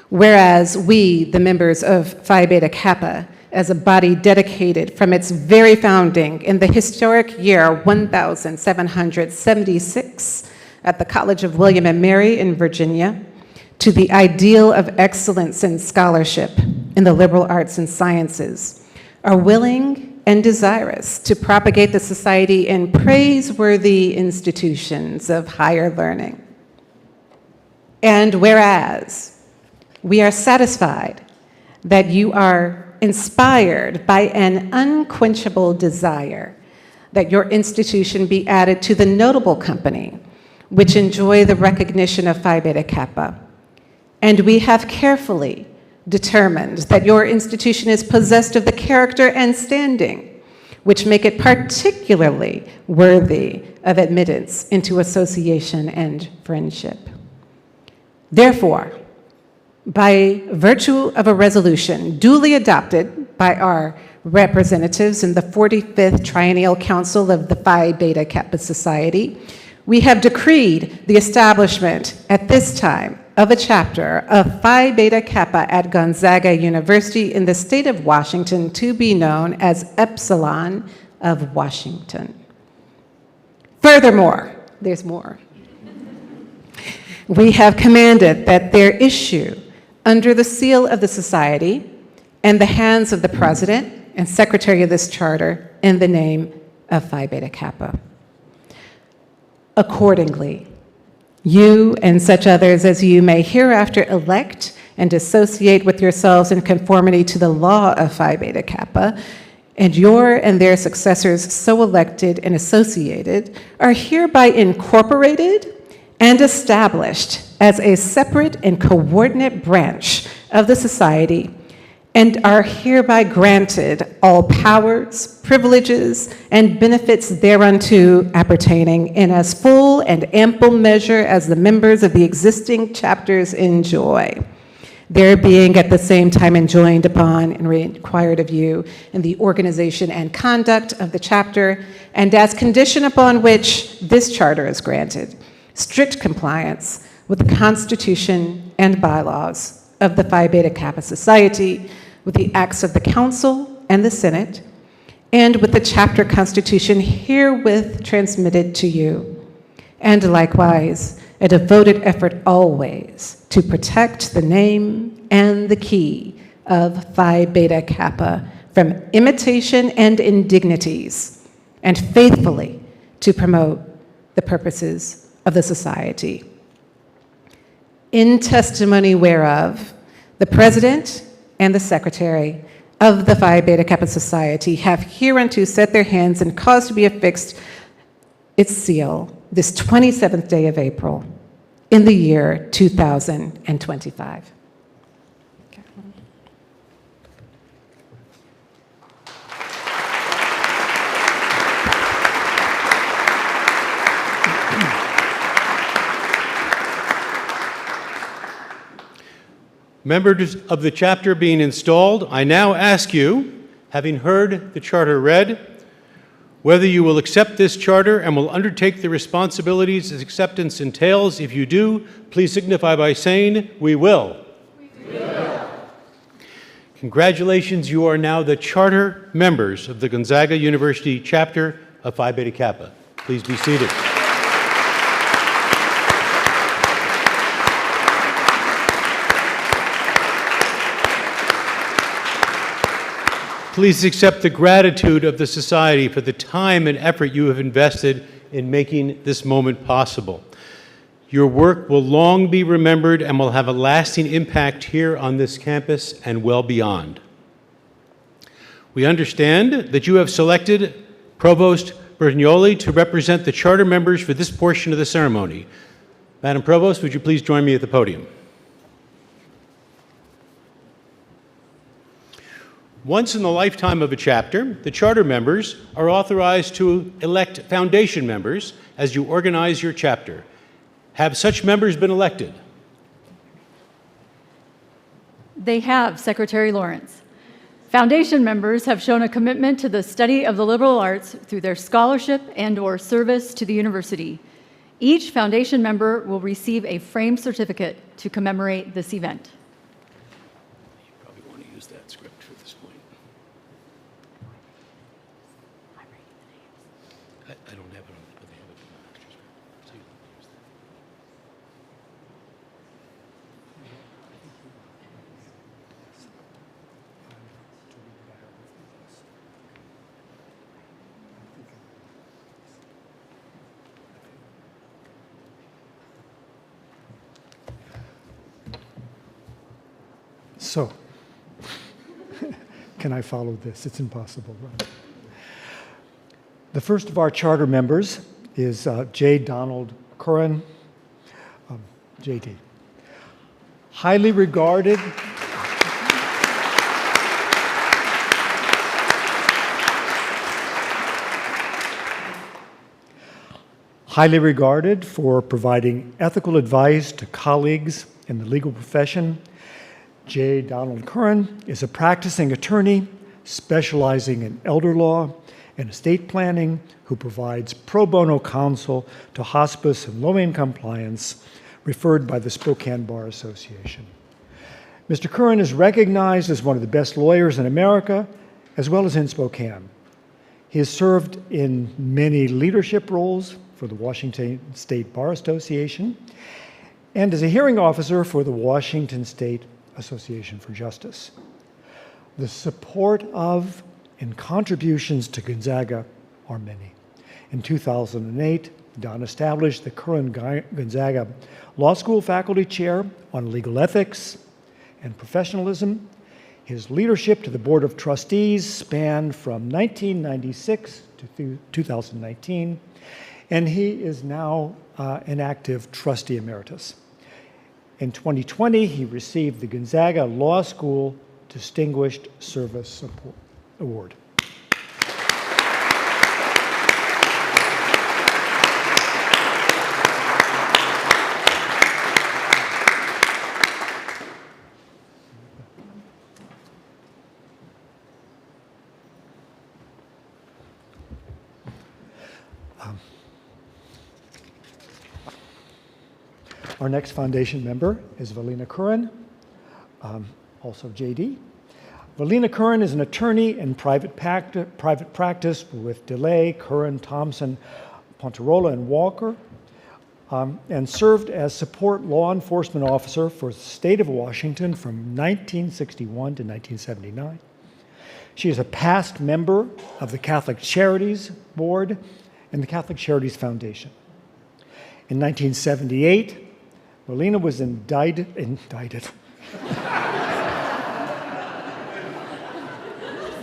Whereas we, the members of Phi Beta Kappa, as a body dedicated from its very founding in the historic year 1776, at the College of William and Mary in Virginia, to the ideal of excellence in scholarship in the liberal arts and sciences, are willing and desirous to propagate the society in praiseworthy institutions of higher learning. And whereas we are satisfied that you are inspired by an unquenchable desire that your institution be added to the notable company which enjoy the recognition of Phi Beta Kappa. And we have carefully determined that your institution is possessed of the character and standing which make it particularly worthy of admittance into association and friendship. Therefore, by virtue of a resolution duly adopted by our representatives in the 45th Triennial Council of the Phi Beta Kappa Society, we have decreed the establishment at this time of a chapter of Phi Beta Kappa at Gonzaga University in the state of Washington to be known as Epsilon of Washington. Furthermore, there's more. We have commanded that their issue under the seal of the society and the hands of the president and secretary of this charter in the name of Phi Beta Kappa. Accordingly, You and such others as you may hereafter elect and associate with yourselves in conformity to the law of Phi Beta Kappa, and your and their successors so elected and associated are hereby incorporated and established as a separate and coordinate branch of the society, and are hereby granted all powers, privileges, and benefits thereunto appertaining in as full and ample measure as the members of the existing chapters enjoy, there being at the same time enjoined upon and required of you in the organization and conduct of the chapter, and as condition upon which this charter is granted, strict compliance with the Constitution and bylaws of the Phi Beta Kappa Society, with the acts of the Council and the Senate, and with the chapter constitution herewith transmitted to you, and likewise a devoted effort always to protect the name and the key of Phi Beta Kappa from imitation and indignities, and faithfully to promote the purposes of the society. In testimony whereof, the President and the Secretary of the Phi Beta Kappa Society have hereunto set their hands and caused to be affixed its seal this 27th day of April in the year 2025. Members of the chapter being installed, I now ask you, having heard the charter read, whether you will accept this charter and will undertake the responsibilities its acceptance entails. If you do, please signify by saying, "We will." We will. Congratulations, you are now the charter members of the Gonzaga University chapter of Phi Beta Kappa. Please be seated. Please accept the gratitude of the society for the time and effort you have invested in making this moment possible. Your work will long be remembered and will have a lasting impact here on this campus and well beyond. We understand that you have selected Provost Bernioli to represent the charter members for this portion of the ceremony. Madam Provost, would you please join me at the podium? Once in the lifetime of a chapter, the charter members are authorized to elect foundation members as you organize your chapter. Have such members been elected? They have, Secretary Lawrence. Foundation members have shown a commitment to the study of the liberal arts through their scholarship and/or service to the university. Each foundation member will receive a framed certificate to commemorate this event. So, can I follow this? It's impossible, right? The first of our charter members is J. Donald Curran, JD. Highly regarded. Highly regarded for providing ethical advice to colleagues in the legal profession, J. Donald Curran is a practicing attorney specializing in elder law and estate planning who provides pro bono counsel to hospice and low-income clients referred by the Spokane Bar Association. Mr. Curran is recognized as one of the best lawyers in America, as well as in Spokane. He has served in many leadership roles for the Washington State Bar Association and as a hearing officer for the Washington State Association for Justice. The support of and contributions to Gonzaga are many. In 2008, Don established the current Gonzaga Law School Faculty Chair on Legal Ethics and Professionalism. His leadership to the Board of Trustees spanned from 1996 to 2019, and he is now an active trustee emeritus. In 2020, he received the Gonzaga Law School Distinguished Service Support Award. Our next foundation member is Valina Curran, also JD. Valina Curran is an attorney in private practice with DeLay, Curran, Thompson, Ponterola, and Walker, and served as support law enforcement officer for the state of Washington from 1961 to 1979. She is a past member of the Catholic Charities Board and the Catholic Charities Foundation. In 1978, Valina was indicted.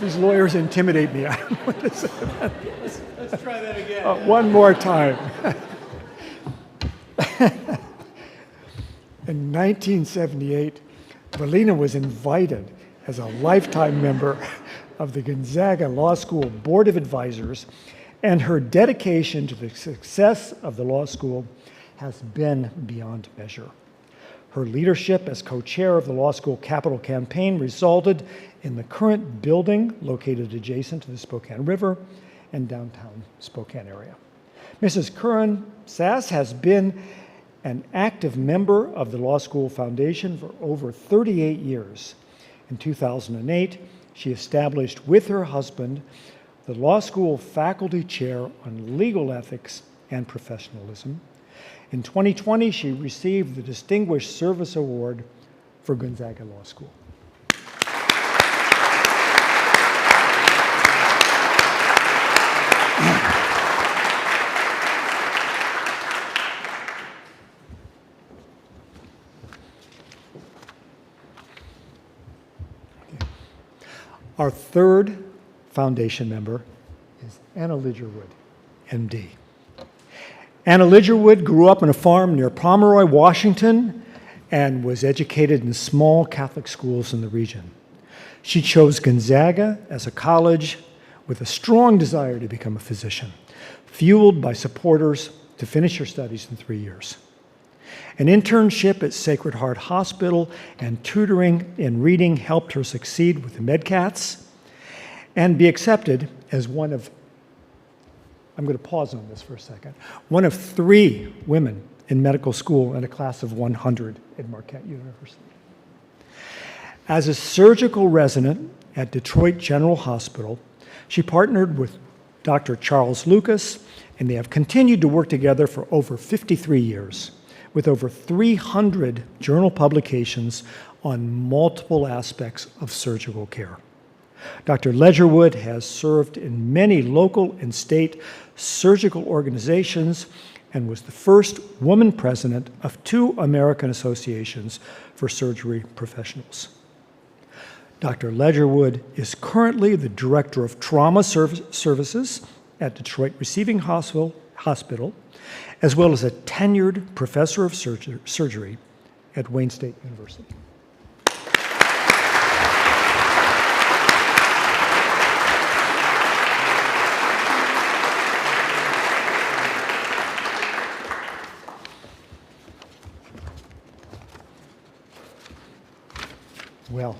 These lawyers intimidate me. I don't know what to say about this. Let's try that again. One more time. In 1978, Valina was invited as a lifetime member of the Gonzaga Law School Board of Advisors, and her dedication to the success of the law school has been beyond measure. Her leadership as co-chair of the law school capital campaign resulted in the current building located adjacent to the Spokane River and downtown Spokane area. Mrs. Curran Sass has been an active member of the Law School Foundation for over 38 years. In 2008, she established with her husband the Law School Faculty Chair on Legal Ethics and Professionalism. In 2020, she received the Distinguished Service Award for Gonzaga Law School. Our third foundation member is Anna Lidgerwood, MD. Anna Lidgerwood grew up on a farm near Pomeroy, Washington, and was educated in small Catholic schools in the region. She chose Gonzaga as a college with a strong desire to become a physician, fueled by supporters to finish her studies in 3 years. An internship at Sacred Heart Hospital and tutoring in reading helped her succeed with the MedCats and be accepted as one of, I'm going to pause on this for a second, one of 3 women in medical school in a class of 100 at Marquette University. As a surgical resident at Detroit General Hospital, she partnered with Dr. Charles Lucas, and they have continued to work together for over 53 years, with over 300 journal publications on multiple aspects of surgical care. Dr. Lidgerwood has served in many local and state surgical organizations and was the first woman president of 2 American associations for surgery professionals. Dr. Lidgerwood is currently the director of trauma services at Detroit Receiving Hospital, as well as a tenured professor of surgery at Wayne State University. Well,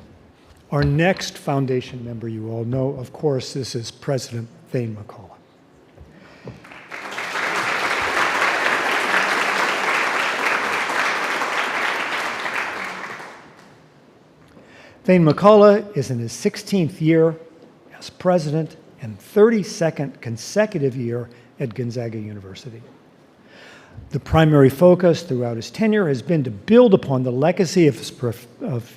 our next foundation member you all know, of course, this is President Thane McCullough. Thane McCullough is in his 16th year as president and 32nd consecutive year at Gonzaga University. The primary focus throughout his tenure has been to build upon the legacy of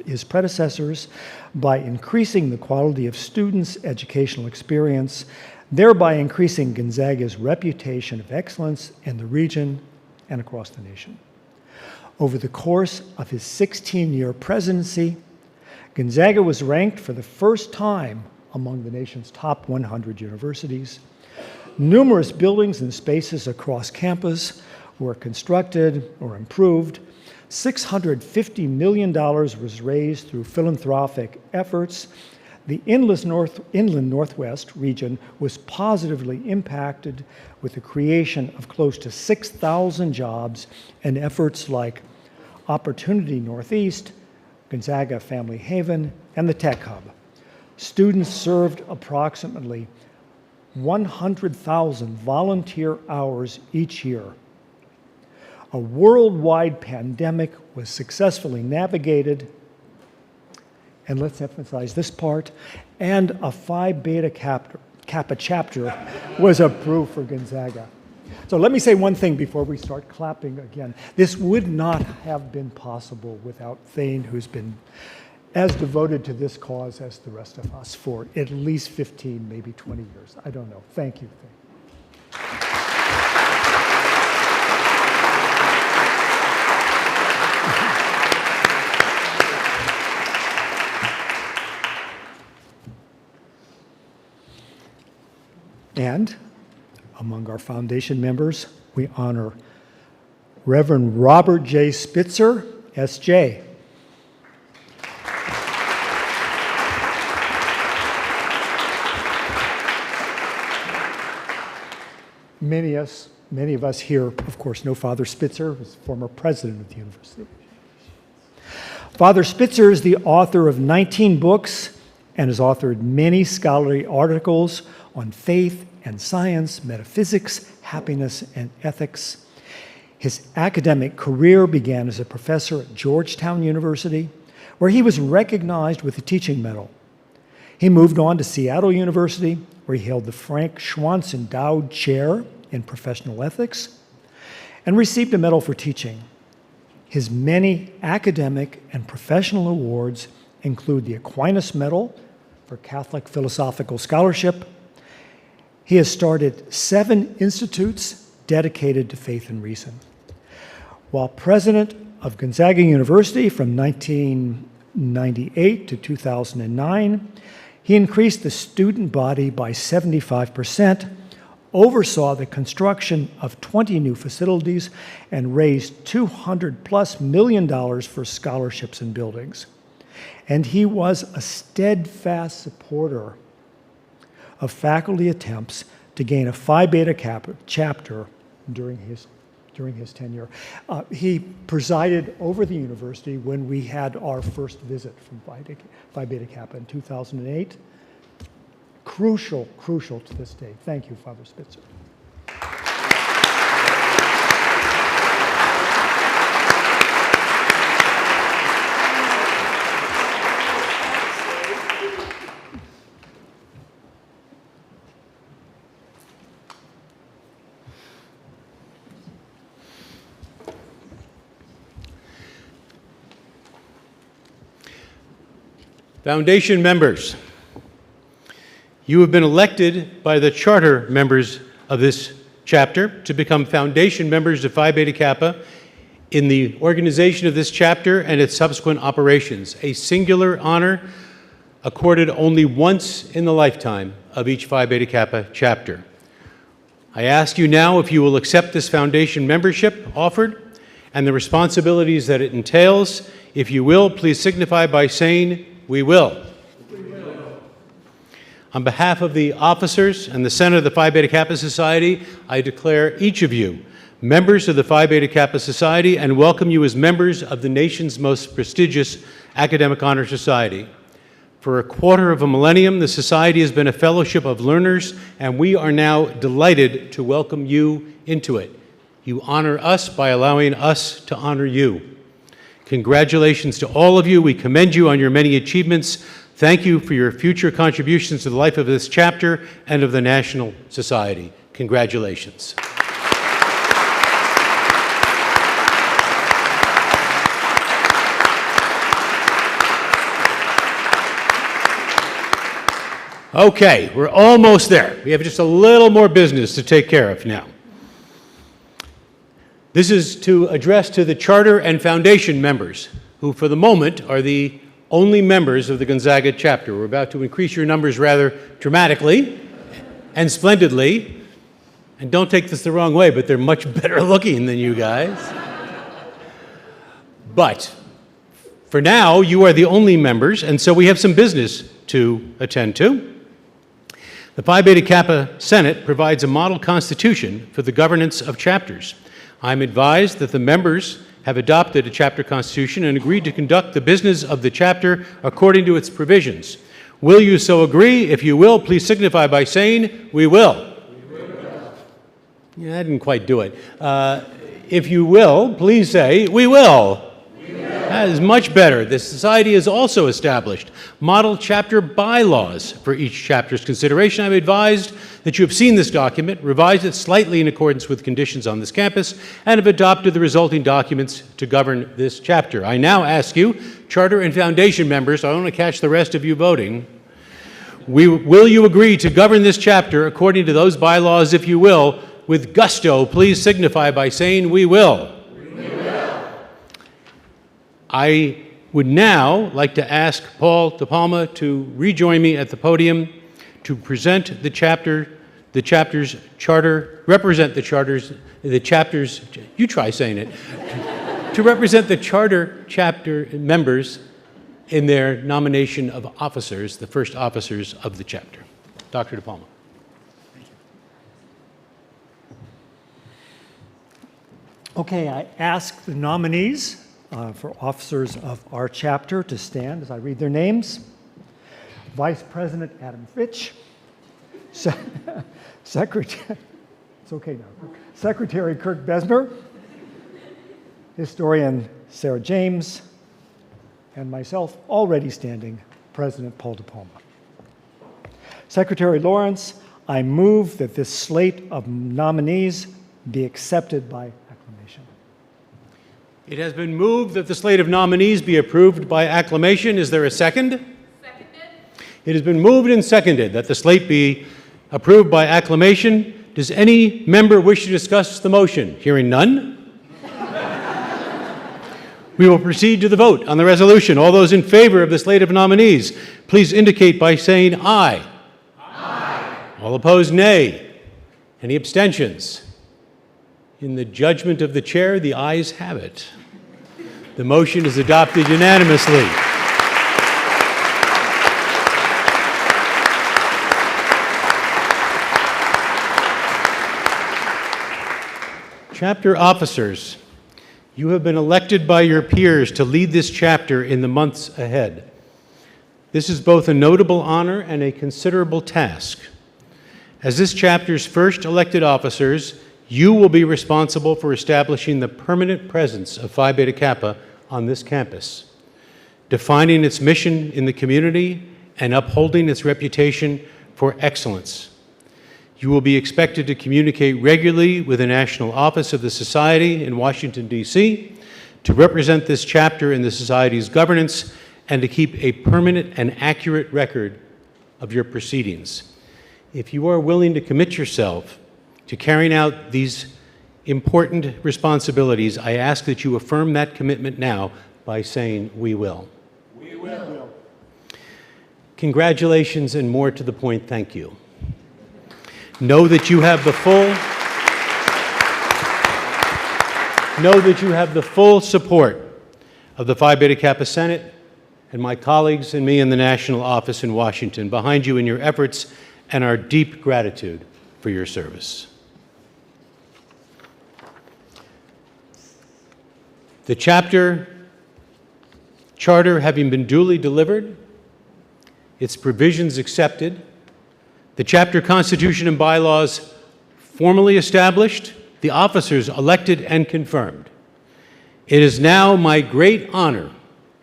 his predecessors by increasing the quality of students' educational experience, thereby increasing Gonzaga's reputation of excellence in the region and across the nation. Over the course of his 16-year presidency, Gonzaga was ranked for the first time among the nation's top 100 universities. Numerous buildings and spaces across campus were constructed or improved. $650 million was raised through philanthropic efforts. The inland Northwest region was positively impacted with the creation of close to 6,000 jobs and efforts like Opportunity Northeast, Gonzaga Family Haven, and the Tech Hub. Students served approximately 100,000 volunteer hours each year. A worldwide pandemic was successfully navigated, and let's emphasize this part, and a Phi Beta Kappa chapter was approved for Gonzaga. So let me say one thing before we start clapping again. This would not have been possible without Thane, who's been as devoted to this cause as the rest of us for at least 15, maybe 20 years. I don't know. Thank you, Thane. And among our foundation members, we honor Reverend Robert J. Spitzer, S.J. Many of us here, of course, know Father Spitzer, who was former president of the university. Father Spitzer is the author of 19 books and has authored many scholarly articles on faith and science, metaphysics, happiness, and ethics. His academic career began as a professor at Georgetown University, where he was recognized with a teaching medal. He moved on to Seattle University, where he held the Frank Schwantz Endowed Chair in Professional Ethics and received a medal for teaching. His many academic and professional awards include the Aquinas Medal for Catholic Philosophical Scholarship. He has started 7 institutes dedicated to faith and reason. While president of Gonzaga University from 1998 to 2009, he increased the student body by 75%, oversaw the construction of 20 new facilities, and raised $200+ million for scholarships and buildings. And he was a steadfast supporter of faculty attempts to gain a Phi Beta Kappa chapter during his tenure. He presided over the university when we had our first visit from Phi Beta Kappa in 2008. Crucial to this day. Thank you, Father Spitzer. Foundation members, you have been elected by the charter members of this chapter to become foundation members of Phi Beta Kappa in the organization of this chapter and its subsequent operations, a singular honor accorded only once in the lifetime of each Phi Beta Kappa chapter. I ask you now if you will accept this foundation membership offered and the responsibilities that it entails. If you will, please signify by saying, "We will." We will. On behalf of the officers and the Senate of the Phi Beta Kappa Society, I declare each of you members of the Phi Beta Kappa Society and welcome you as members of the nation's most prestigious academic honor society. For a quarter of a millennium, the society has been a fellowship of learners, and we are now delighted to welcome you into it. You honor us by allowing us to honor you. Congratulations to all of you. We commend you on your many achievements. Thank you for your future contributions to the life of this chapter and of the National Society. Congratulations. Okay, we're almost there. We have just a little more business to take care of now. This is to address to the charter and foundation members, who for the moment are the only members of the Gonzaga chapter. We're about to increase your numbers rather dramatically and splendidly. And don't take this the wrong way, but they're much better looking than you guys. But for now, you are the only members, and so we have some business to attend to. The Phi Beta Kappa Senate provides a model constitution for the governance of chapters. I'm advised that the members have adopted a chapter constitution and agreed to conduct the business of the chapter according to its provisions. Will you so agree? If you will, please signify by saying, "We will." We will. Yeah, I didn't quite do it. If you will, please say, "We will." That is much better. The society has also established model chapter bylaws for each chapter's consideration. I'm advised that you have seen this document, revised it slightly in accordance with conditions on this campus, and have adopted the resulting documents to govern this chapter. I now ask you, charter and foundation members, I want to catch the rest of you voting, will you agree to govern this chapter according to those bylaws? If you will, with gusto, please signify by saying, "We will." I would now like to ask Paul DePalma to rejoin me at the podium to present the chapter's charter, represent the chapters, you try saying it, to represent the charter chapter members in their nomination of officers, the first officers of the chapter. Dr. DePalma. Okay, I ask the nominees for officers of our chapter to stand as I read their names. Vice President Adam Fitch, Secretary, it's okay now, Secretary Kirk Besmer, Historian Sarah James, and myself, already standing, President Paul DePalma. Secretary Lawrence, I move that this slate of nominees be accepted by acclamation. It has been moved that the slate of nominees be approved by acclamation. Is there a second? Seconded. It has been moved and seconded that the slate be approved by acclamation. Does any member wish to discuss the motion? Hearing none, we will proceed to the vote on the resolution. All those in favor of the slate of nominees, please indicate by saying aye. Aye. All opposed, nay. Any abstentions? In the judgment of the chair, the ayes have it. The motion is adopted unanimously. Chapter officers, you have been elected by your peers to lead this chapter in the months ahead. This is both a notable honor and a considerable task. As this chapter's first elected officers, you will be responsible for establishing the permanent presence of Phi Beta Kappa on this campus, defining its mission in the community, and upholding its reputation for excellence. You will be expected to communicate regularly with the National Office of the Society in Washington, D.C., to represent this chapter in the Society's governance, and to keep a permanent and accurate record of your proceedings. If you are willing to commit yourself to carrying out these important responsibilities, I ask that you affirm that commitment now by saying, "We will." We will. Congratulations, and more to the point, thank you. Know that you have the full support of the Phi Beta Kappa Senate and my colleagues and me in the National Office in Washington behind you in your efforts, and our deep gratitude for your service. The chapter charter having been duly delivered, its provisions accepted, the chapter constitution and bylaws formally established, the officers elected and confirmed, it is now my great honor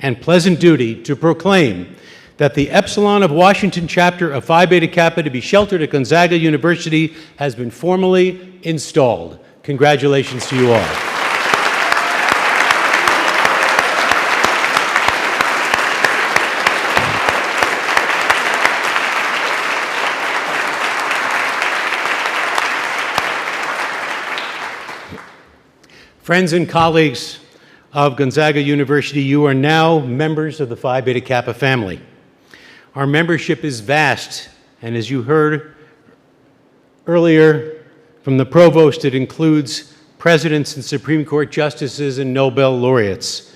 and pleasant duty to proclaim that the Epsilon of Washington chapter of Phi Beta Kappa to be sheltered at Gonzaga University has been formally installed. Congratulations to you all. Friends and colleagues of Gonzaga University, you are now members of the Phi Beta Kappa family. Our membership is vast, and as you heard earlier from the provost, it includes presidents and Supreme Court justices and Nobel laureates.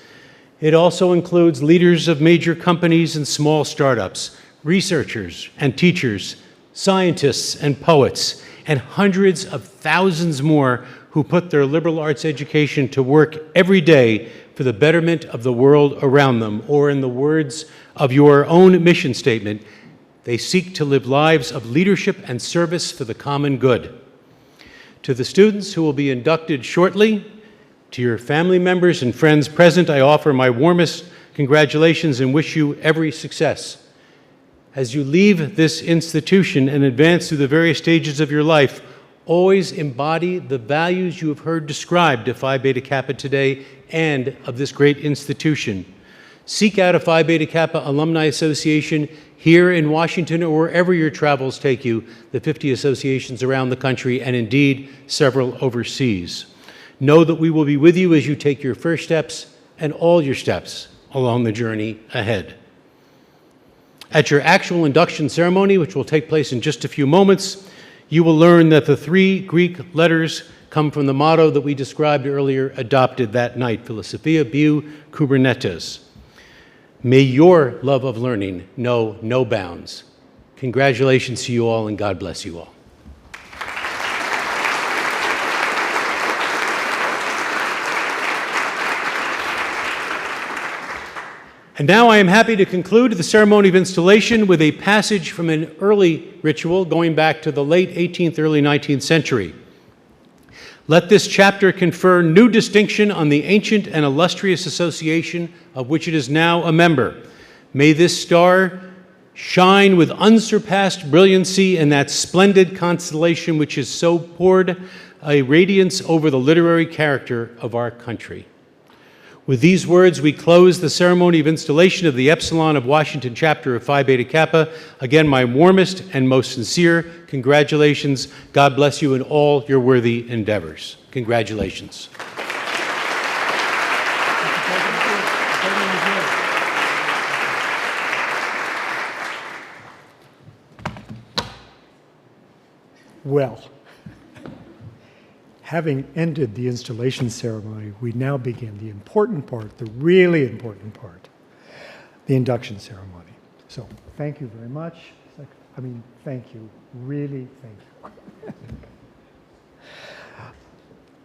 It also includes leaders of major companies and small startups, researchers and teachers, scientists and poets, and hundreds of thousands more who put their liberal arts education to work every day for the betterment of the world around them, or in the words of your own mission statement, they seek to live lives of leadership and service for the common good. To the students who will be inducted shortly, to your family members and friends present, I offer my warmest congratulations and wish you every success. As you leave this institution and advance through the various stages of your life, always embody the values you have heard described of Phi Beta Kappa today and of this great institution. Seek out a Phi Beta Kappa Alumni Association here in Washington or wherever your travels take you, the 50 associations around the country and indeed several overseas. Know that we will be with you as you take your first steps and all your steps along the journey ahead. At your actual induction ceremony, which will take place in just a few moments, you will learn that the 3 Greek letters come from the motto that we described earlier, adopted that night, Philosophia Biou Kubernetes. May your love of learning know no bounds. Congratulations to you all, and God bless you all. And now I am happy to conclude the ceremony of installation with a passage from an early ritual going back to the late 18th, early 19th century. Let this chapter confer new distinction on the ancient and illustrious association of which it is now a member. May this star shine with unsurpassed brilliancy in that splendid constellation which has so poured a radiance over the literary character of our country. With these words, we close the ceremony of installation of the Epsilon of Washington chapter of Phi Beta Kappa. Again, my warmest and most sincere congratulations. God bless you in all your worthy endeavors. Congratulations. Well, having ended the installation ceremony, we now begin the important part, the really important part, the induction ceremony. So thank you very much. Thank you, really thank you.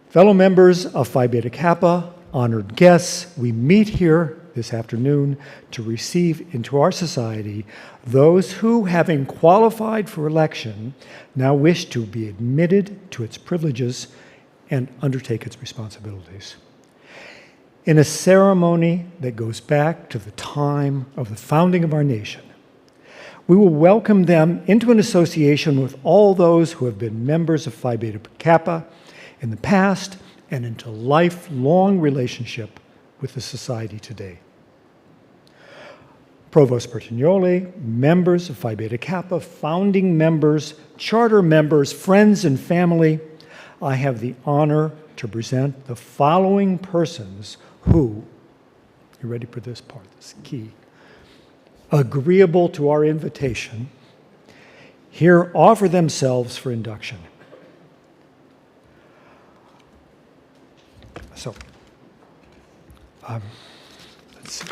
Fellow members of Phi Beta Kappa, honored guests, we meet here this afternoon to receive into our society those who, having qualified for election, now wish to be admitted to its privileges and undertake its responsibilities. In a ceremony that goes back to the time of the founding of our nation, we will welcome them into an association with all those who have been members of Phi Beta Kappa in the past and into lifelong relationship with the society today. Provost Bertagnoli, members of Phi Beta Kappa, founding members, charter members, friends and family, I have the honor to present the following persons who, you ready for this part, this is key, agreeable to our invitation, here offer themselves for induction. So, let's see.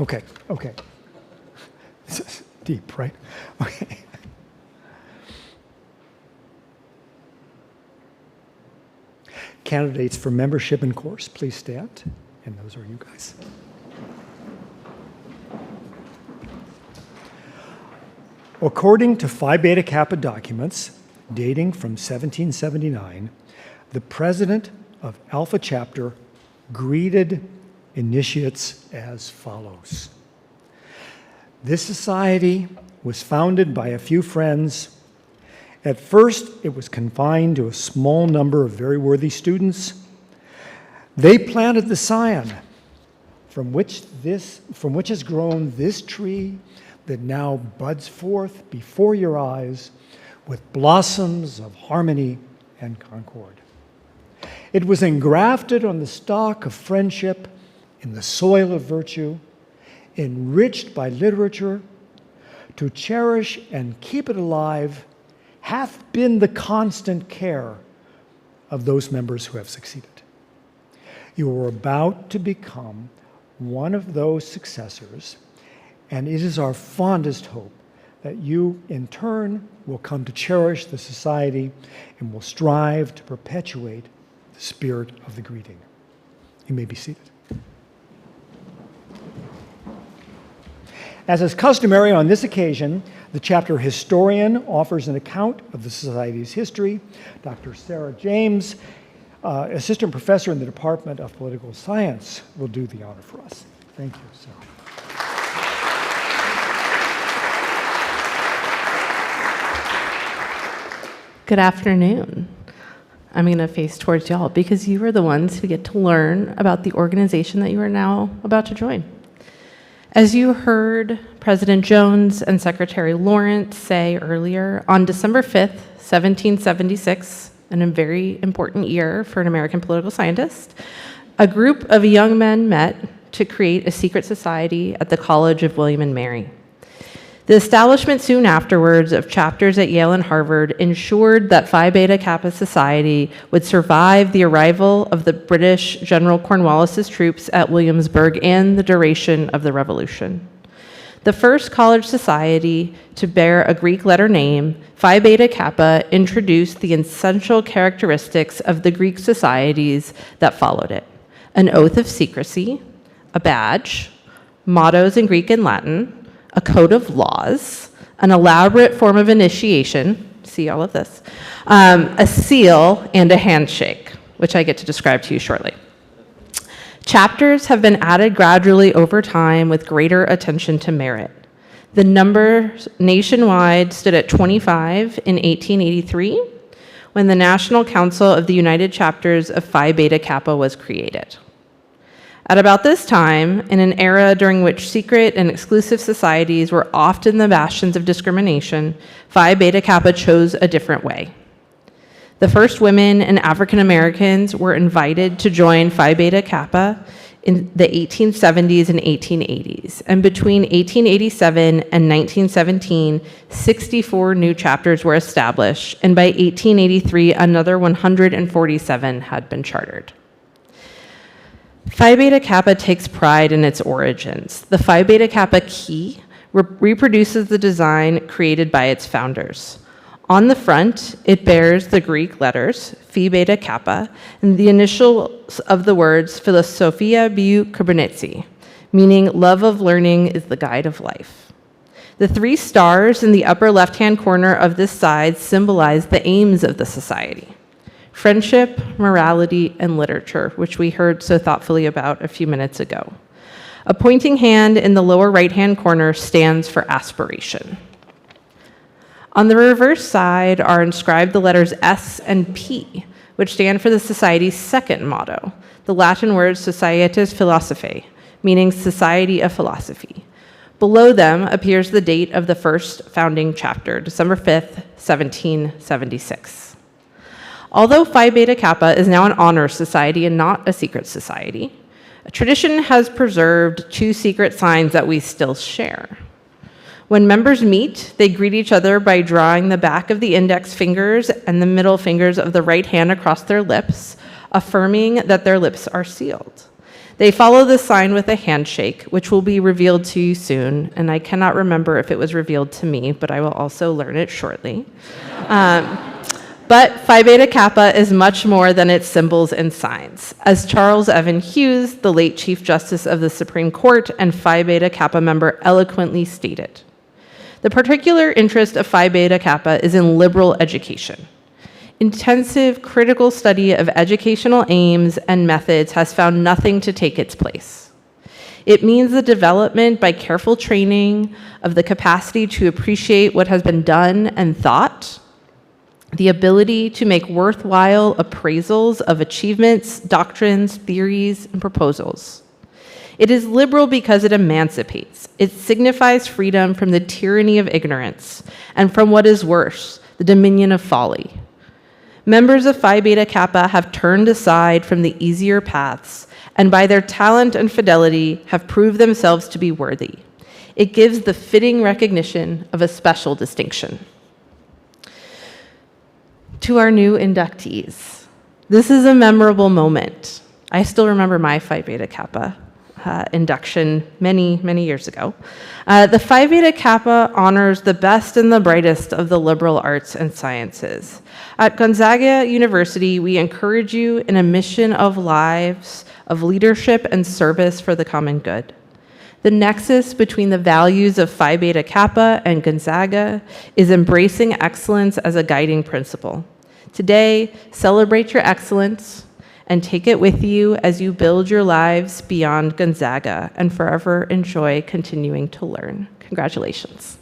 Okay. This is deep, right? Okay. Candidates for membership in course, please stand. And those are you guys. According to Phi Beta Kappa documents dating from 1779, the president of Alpha Chapter greeted initiates as follows. This society was founded by a few friends. At first, it was confined to a small number of very worthy students. They planted the scion from which has grown this tree that now buds forth before your eyes with blossoms of harmony and concord. It was engrafted on the stock of friendship, in the soil of virtue, enriched by literature. To cherish and keep it alive hath been the constant care of those members who have succeeded. You are about to become one of those successors, and it is our fondest hope that you, in turn, will come to cherish the society and will strive to perpetuate the spirit of the greeting. You may be seated. As is customary on this occasion, the chapter historian offers an account of the Society's history. Dr. Sarah James, assistant professor in the Department of Political Science, will do the honor for us. Thank you, Sarah. Good afternoon. I'm going to face towards y'all because you are the ones who get to learn about the organization that you are now about to join. As you heard President Jones and Secretary Lawrence say earlier, on December 5th, 1776, and a very important year for an American political scientist, a group of young men met to create a secret society at the College of William and Mary. The establishment soon afterwards of chapters at Yale and Harvard ensured that Phi Beta Kappa Society would survive the arrival of the British General Cornwallis's troops at Williamsburg and the duration of the Revolution. The first college society to bear a Greek letter name, Phi Beta Kappa, introduced the essential characteristics of the Greek societies that followed it: an oath of secrecy, a badge, mottos in Greek and Latin, a code of laws, an elaborate form of initiation, see all of this, a seal, and a handshake, which I get to describe to you shortly. Chapters have been added gradually over time with greater attention to merit. The number nationwide stood at 25 in 1883, when the National Council of the United Chapters of Phi Beta Kappa was created. At about this time, in an era during which secret and exclusive societies were often the bastions of discrimination, Phi Beta Kappa chose a different way. The first women and African Americans were invited to join Phi Beta Kappa in the 1870s and 1880s, and between 1887 and 1917, 64 new chapters were established, and by 1883, another 147 had been chartered. Phi Beta Kappa takes pride in its origins. The Phi Beta Kappa key reproduces the design created by its founders. On the front, it bears the Greek letters, Phi Beta Kappa, and the initials of the words Philosophia biou Kybernetsi, meaning love of learning is the guide of life. The 3 stars in the upper left-hand corner of this side symbolize the aims of the society: friendship, morality, and literature, which we heard so thoughtfully about a few minutes ago. A pointing hand in the lower right-hand corner stands for aspiration. On the reverse side are inscribed the letters S and P, which stand for the Society's second motto, the Latin word Societas Philosophae, meaning Society of Philosophy. Below them appears the date of the first founding chapter, December 5th, 1776. Although Phi Beta Kappa is now an honor society and not a secret society, a tradition has preserved 2 secret signs that we still share. When members meet, they greet each other by drawing the back of the index fingers and the middle fingers of the right hand across their lips, affirming that their lips are sealed. They follow this sign with a handshake, which will be revealed to you soon, and I cannot remember if it was revealed to me, but I will also learn it shortly. But Phi Beta Kappa is much more than its symbols and signs. As Charles Evan Hughes, the late Chief Justice of the Supreme Court and Phi Beta Kappa member, eloquently stated, the particular interest of Phi Beta Kappa is in liberal education. Intensive, critical study of educational aims and methods has found nothing to take its place. It means the development by careful training of the capacity to appreciate what has been done and thought, the ability to make worthwhile appraisals of achievements, doctrines, theories, and proposals. It is liberal because it emancipates. It signifies freedom from the tyranny of ignorance, and from what is worse, the dominion of folly. Members of Phi Beta Kappa have turned aside from the easier paths and by their talent and fidelity have proved themselves to be worthy. It gives the fitting recognition of a special distinction. To our new inductees, this is a memorable moment. I still remember my Phi Beta Kappa induction many years ago. The Phi Beta Kappa honors the best and the brightest of the liberal arts and sciences. At Gonzaga University, we encourage you in a mission of lives, of leadership and service for the common good. The nexus between the values of Phi Beta Kappa and Gonzaga is embracing excellence as a guiding principle. Today, celebrate your excellence and take it with you as you build your lives beyond Gonzaga and forever enjoy continuing to learn. Congratulations.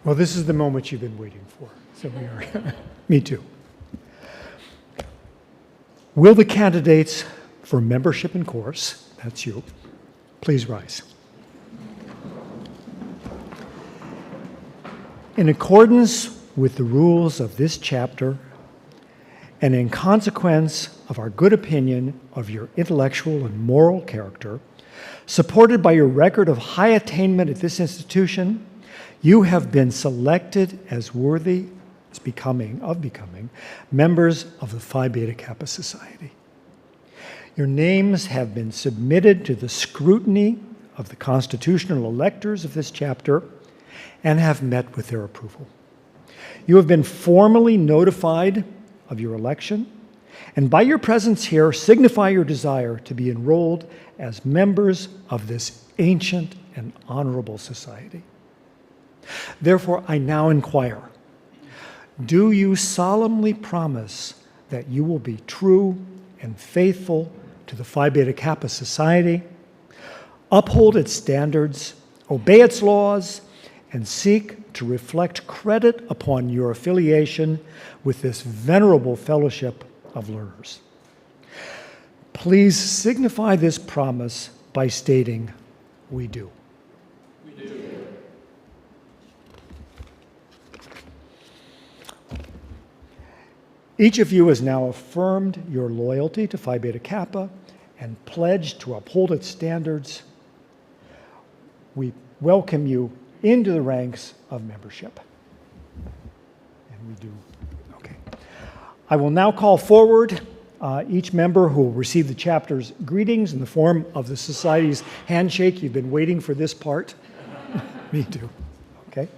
Well, this is the moment you've been waiting for. So we are. Me too. Will the candidates for membership in course, that's you, please rise. In accordance with the rules of this chapter, and in consequence of our good opinion of your intellectual and moral character, supported by your record of high attainment at this institution, you have been selected as worthy of becoming members of the Phi Beta Kappa Society. Your names have been submitted to the scrutiny of the constitutional electors of this chapter and have met with their approval. You have been formally notified of your election, and by your presence here, signify your desire to be enrolled as members of this ancient and honorable society. Therefore, I now inquire, do you solemnly promise that you will be true and faithful to the Phi Beta Kappa Society, uphold its standards, obey its laws, and seek to reflect credit upon your affiliation with this venerable fellowship of learners? Please signify this promise by stating, "We do." Each of you has now affirmed your loyalty to Phi Beta Kappa and pledged to uphold its standards. We welcome you into the ranks of membership. And we do. Okay. I will now call forward each member who will receive the chapter's greetings in the form of the Society's handshake. You've been waiting for this part. Me too. Okay.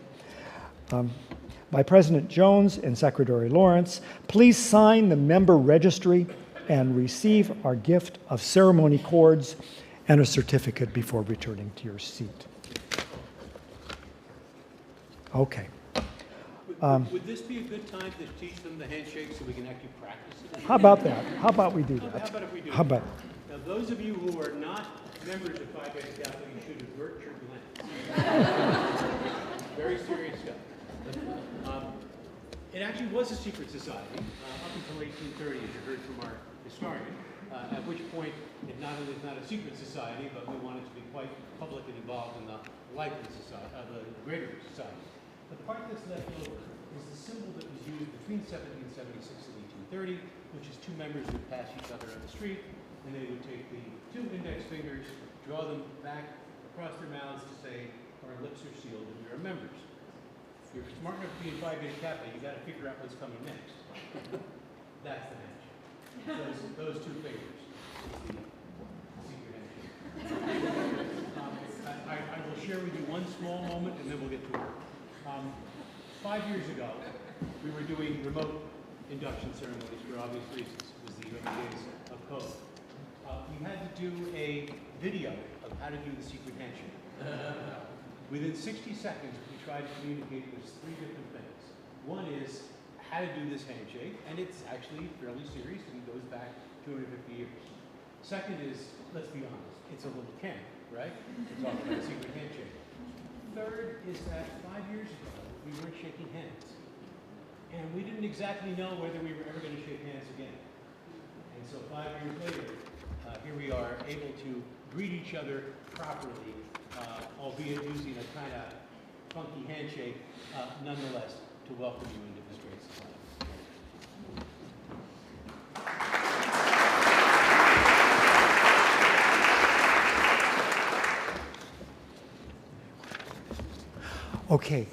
By President Jones and Secretary Lawrence, please sign the member registry and receive our gift of ceremony cords and a certificate before returning to your seat. Okay. Would this be a good time to teach them the handshake so we can actually practice it? How about that? How about we do that? How about if we do How about? Now, those of you who are not members of Phi Beta Kappa, you should avert your glance. Very serious stuff. It actually was a secret society up until 1830, as you heard from our historian, at which point it not only is not a secret society, but we wanted to be quite public and involved in the life of the society, the greater society. But the part that's left over is the symbol that was used between 1776 and 1830, which is two members would pass each other on the street, and they would take the two index fingers, draw them back across their mouths to say, our lips are sealed and we are members. If you're smart enough to be in Phi Beta Kappa, you got to figure out what's coming next. That's the handshake. Those two fingers. The secret handshake. I will share with you one small moment, and then we'll get to work. 5 years ago, we were doing remote induction ceremonies for obvious reasons. It was the early days of code. We had to do a video of how to do the secret handshake. Within 60 seconds, we tried to communicate with three different things. One is how to do this handshake, and it's actually fairly serious and goes back 250 years. Second is, let's be honest, it's a little camp, right? We're talking about a secret handshake. Third is that 5 years ago, we weren't shaking hands. and we didn't exactly know whether we were ever going to shake hands again. And so 5 years later, here we are able to greet each other properly, albeit using a kind of funky handshake, nonetheless, to welcome you into this great society. Okay.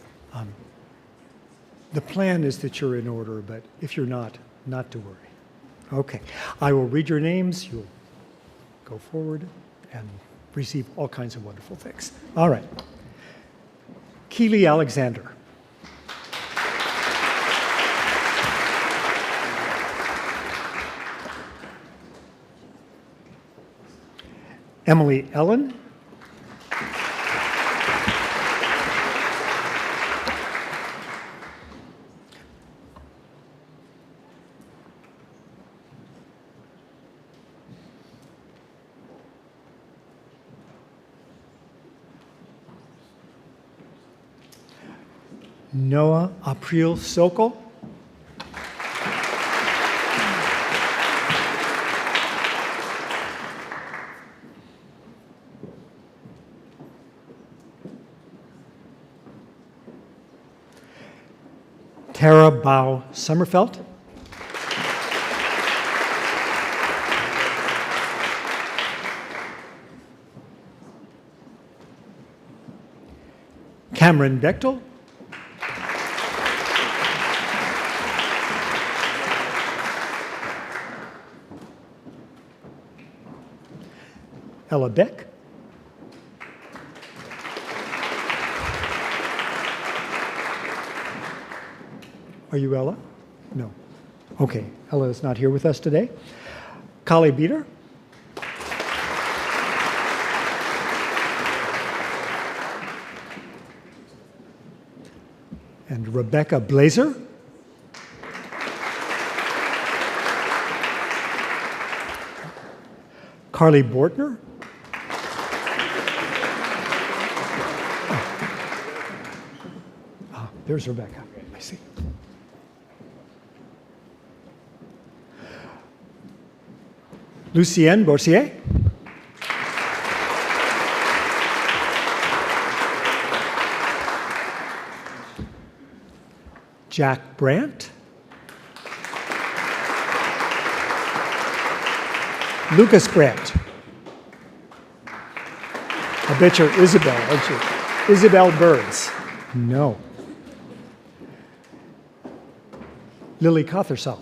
The plan is that you're in order, but if you're not to worry. Okay. I will read your names. You'll go forward and receive all kinds of wonderful things. All right. Keely Alexander. Emily Ellen. Noah April Sokol. Tara Bao Sommerfeld. Cameron Bechtel. Ella Beck. Are you Ella? No. Okay, Ella is not here with us today. Kali Beater. And Rebecca Blazer. Carly Bortner. There's Rebecca. I see. Lucienne Boursier. Jack Brandt. Lucas Brandt. I bet you're Isabel, aren't you? Isabel Burns. No. Lily Cothersall.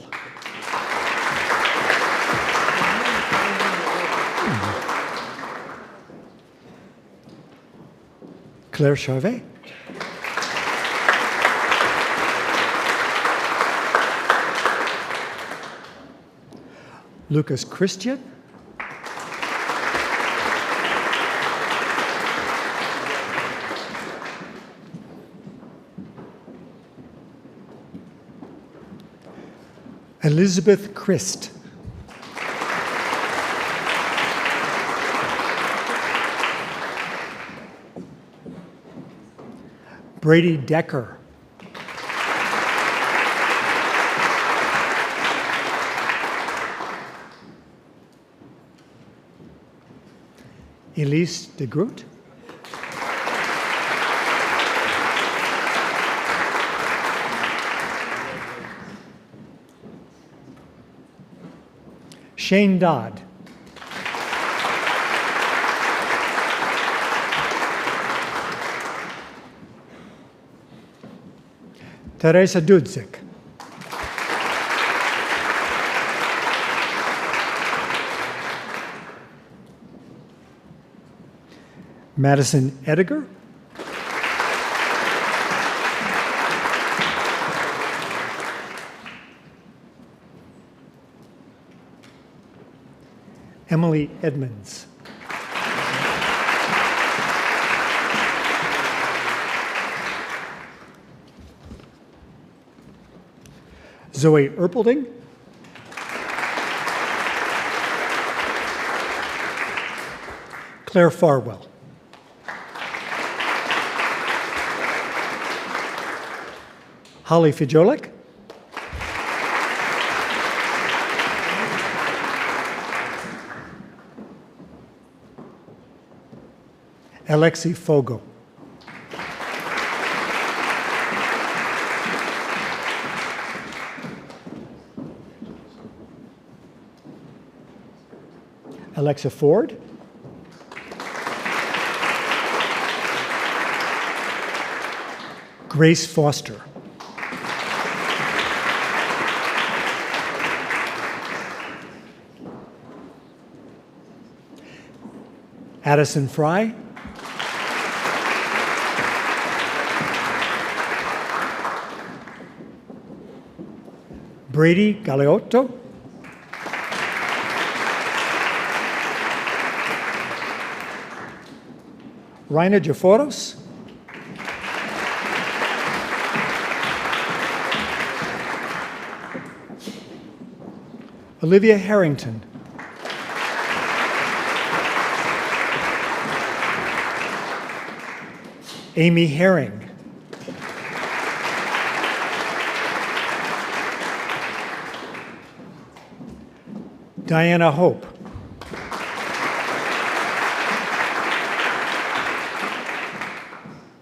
Claire Charvet. Lucas Christian. Elizabeth Christ. Brady Decker. Elise de Groot. Shane Dodd. Teresa Dudzik. Madison Ediger. Emily Edmonds. Zoe Erpelding. Claire Farwell. Holly Fijolik. Alexei Fogel. Alexa Ford. Grace Foster. Addison Fry. Brady Galeotto. Raina Jaforos. Olivia Harrington. Amy Herring. Diana Hope.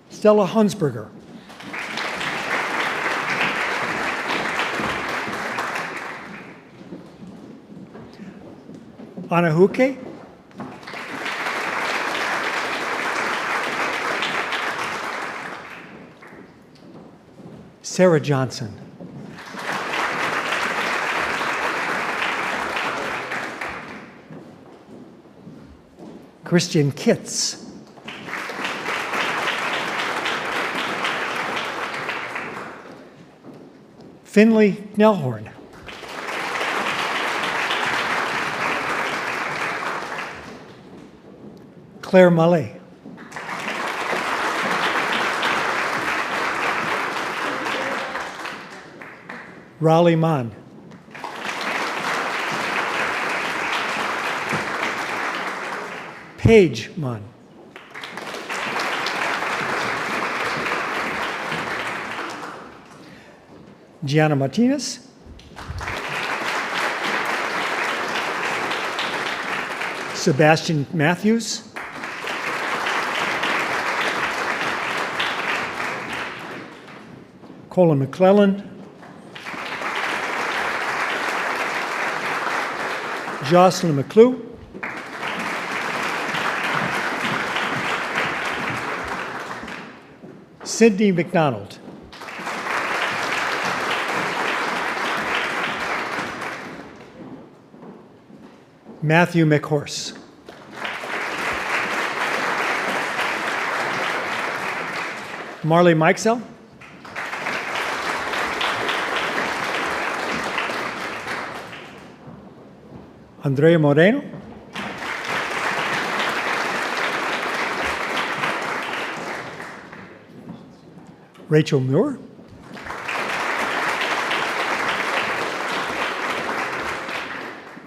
Stella Hunsberger. Anna Huke. Sarah Johnson. Christian Kitts. Finley Nelhorn. Claire Mallet. Raleigh Mann. Paige Mann. Gianna Martinez. Sebastian Matthews. Colin McClellan. Jocelyn McClue. Sydney McDonald. Matthew McHorse. Marley Mikesell. Andrea Moreno. Rachel Muir.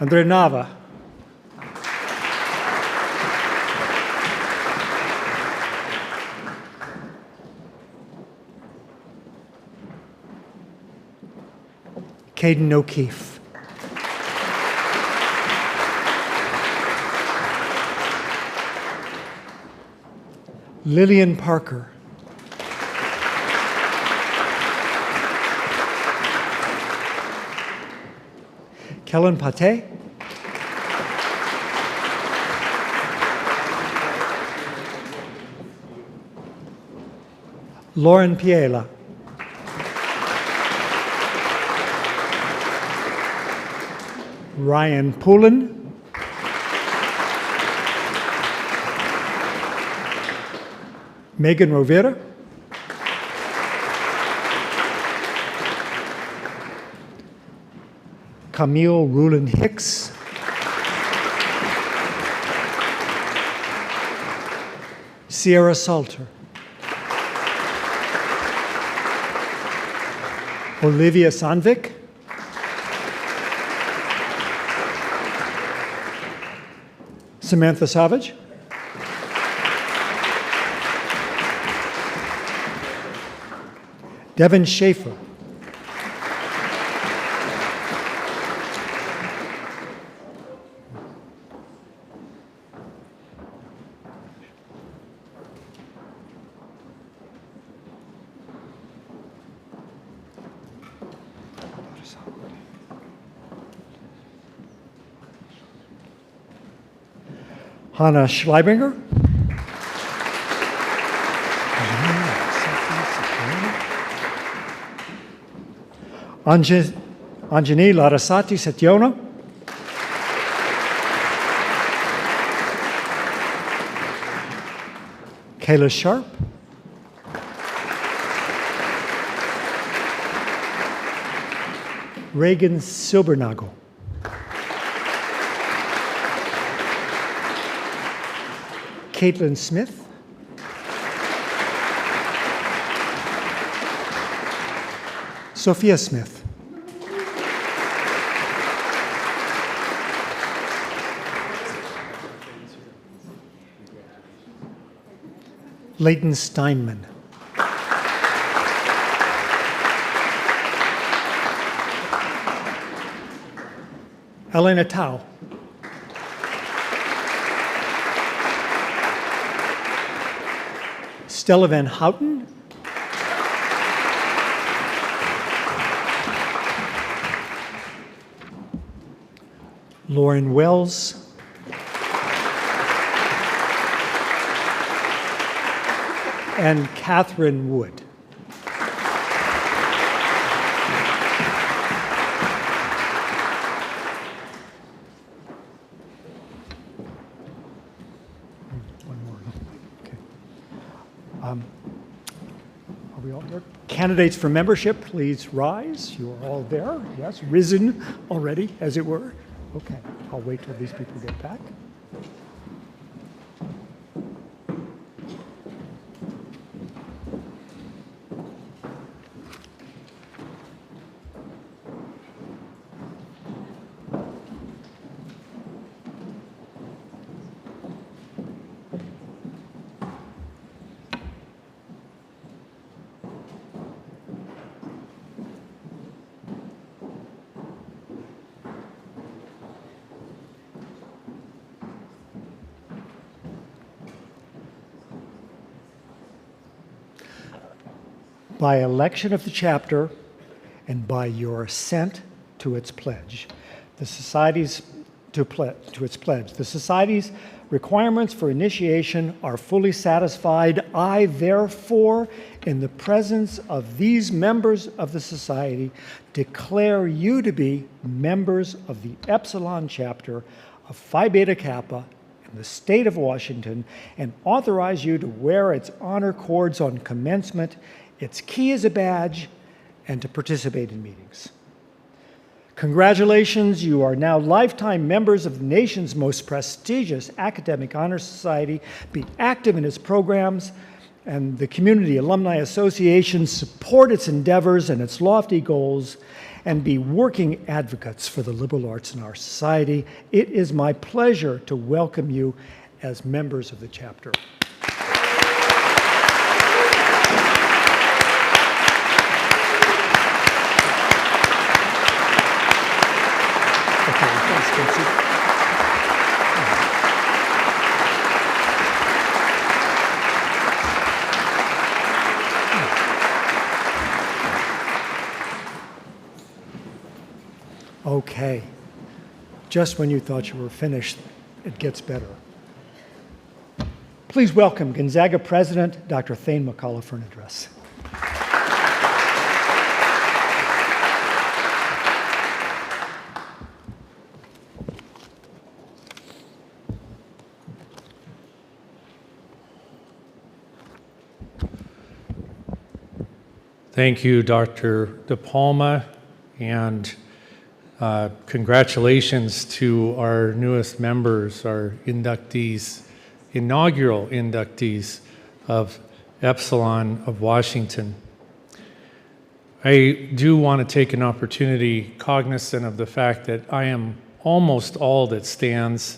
Andrea Nava. Caden O'Keefe. Lillian Parker. Kellen Pate. Lauren Piela. Ryan Poulin. Megan Rovira. Camille Rulin Hicks. Sierra Salter. Olivia Sandvik. Samantha Savage. Devin Schaefer. Hannah Schleibinger. Anjani Larasati Satyona. Kayla Sharp. Reagan Silbernagle. Caitlin Smith. Sophia Smith. Leighton Steinman. Elena Tao. Stella Van Houten. Lauren Wells. And Catherine Wood. One more. Okay. Are we all there? Candidates for membership, please rise. You are all there. Yes, risen already, as it were. Okay, I'll wait till these people get back. By election of the chapter and by your assent to its pledge, the Society's requirements for initiation are fully satisfied. I, therefore, in the presence of these members of the Society, declare you to be members of the Epsilon chapter of Phi Beta Kappa in the state of Washington and authorize you to wear its honor cords on commencement, its key as a badge, and to participate in meetings. Congratulations, you are now lifetime members of the nation's most prestigious academic honor society. Be active in its programs, and the Community Alumni Association support its endeavors and its lofty goals, and be working advocates for the liberal arts in our society. It is my pleasure to welcome you as members of the chapter. Okay, just when you thought you were finished, it gets better. Please welcome Gonzaga President, Dr. Thane McCullough, for an address. Thank you, Dr. De Palma, and congratulations to our newest members, our inductees, inaugural inductees of Epsilon of Washington. I do want to take an opportunity, cognizant of the fact that I am almost all that stands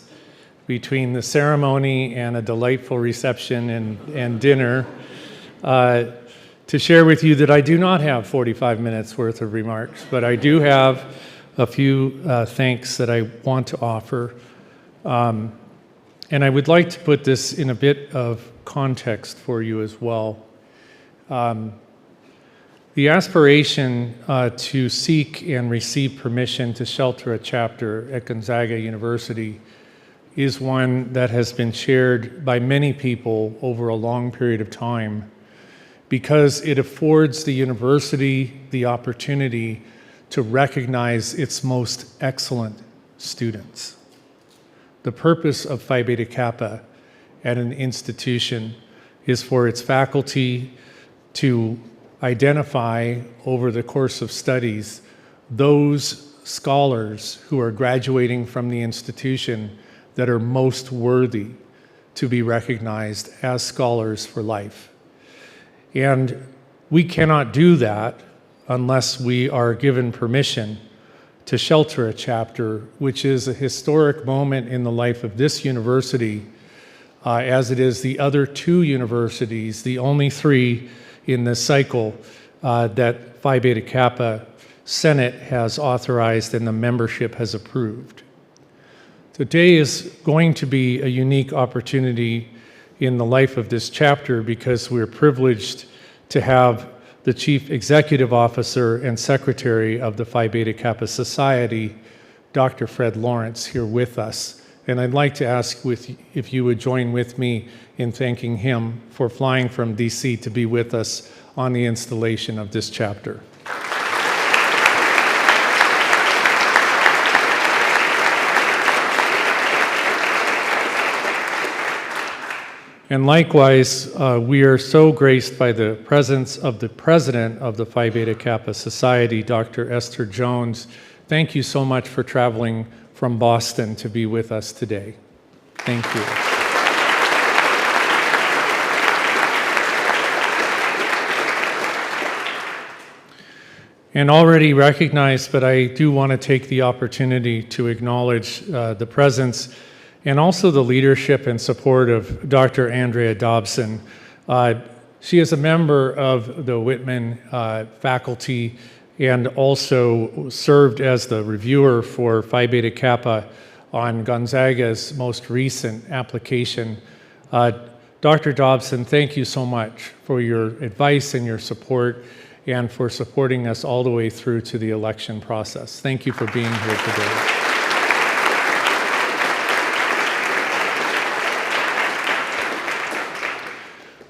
between the ceremony and a delightful reception and dinner, to share with you that I do not have 45 minutes worth of remarks, but I do have a few thanks that I want to offer. And I would like to put this in a bit of context for you as well. The aspiration to seek and receive permission to shelter a chapter at Gonzaga University is one that has been shared by many people over a long period of time because it affords the university the opportunity to recognize its most excellent students. The purpose of Phi Beta Kappa at an institution is for its faculty to identify over the course of studies those scholars who are graduating from the institution that are most worthy to be recognized as scholars for life. And we cannot do that unless we are given permission to shelter a chapter, which is a historic moment in the life of this university, as it is the other two universities, the only three in this cycle that Phi Beta Kappa Senate has authorized and the membership has approved. Today is going to be a unique opportunity in the life of this chapter because we're privileged to have the Chief Executive Officer and Secretary of the Phi Beta Kappa Society, Dr. Fred Lawrence, here with us. And I'd like to ask if you would join with me in thanking him for flying from DC to be with us on the installation of this chapter. And likewise, we are so graced by the presence of the president of the Phi Beta Kappa Society, Dr. Esther Jones. Thank you so much for traveling from Boston to be with us today. Thank you. And already recognized, but I do want to take the opportunity to acknowledge the presence and also the leadership and support of Dr. Andrea Dobson. She is a member of the Whitman faculty and also served as the reviewer for Phi Beta Kappa on Gonzaga's most recent application. Dr. Dobson, thank you so much for your advice and your support and for supporting us all the way through to the election process. Thank you for being here today.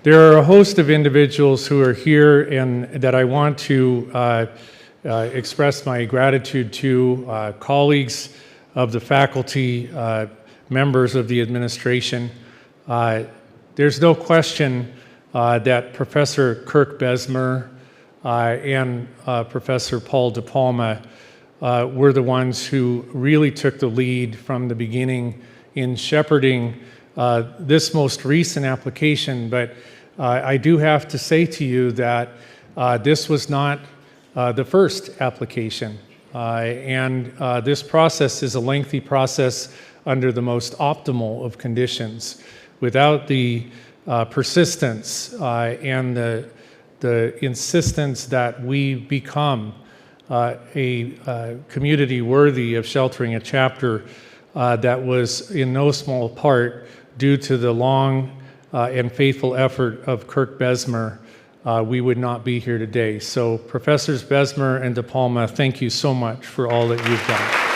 There are a host of individuals who are here and that I want to express my gratitude to, colleagues of the faculty, members of the administration. There's no question that Professor Kirk Besmer and Professor Paul De Palma were the ones who really took the lead from the beginning in shepherding this most recent application, but I do have to say to you that this was not the first application, and this process is a lengthy process under the most optimal of conditions. Without the persistence and the insistence that we become a community worthy of sheltering a chapter that was in no small part due to the long and faithful effort of Kirk Besmer, we would not be here today. So Professors Besmer and De Palma, thank you so much for all that you've done.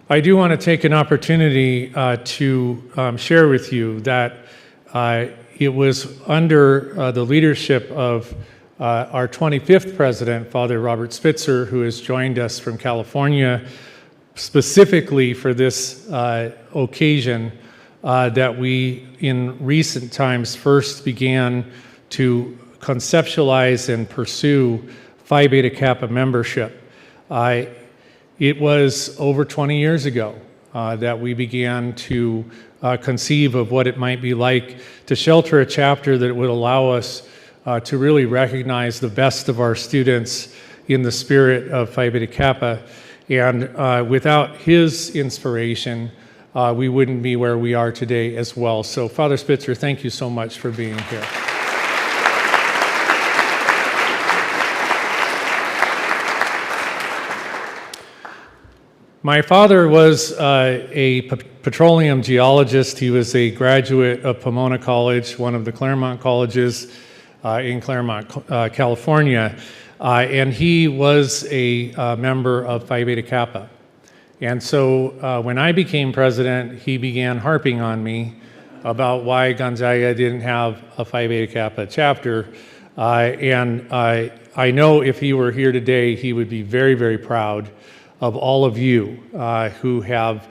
I do want to take an opportunity to share with you that it was under the leadership of our 25th president, Father Robert Spitzer, who has joined us from California specifically for this occasion, that we in recent times first began to conceptualize and pursue Phi Beta Kappa membership. It was over 20 years ago that we began to conceive of what it might be like to shelter a chapter that would allow us to really recognize the best of our students in the spirit of Phi Beta Kappa. And without his inspiration, we wouldn't be where we are today as well. So Father Spitzer, thank you so much for being here. My father was a petroleum geologist. He was a graduate of Pomona College, one of the Claremont colleges in Claremont, California, and he was a member of Phi Beta Kappa. And so when I became president, he began harping on me about why Gonzaga didn't have a Phi Beta Kappa chapter. And I know if he were here today, he would be very, very proud of all of you who have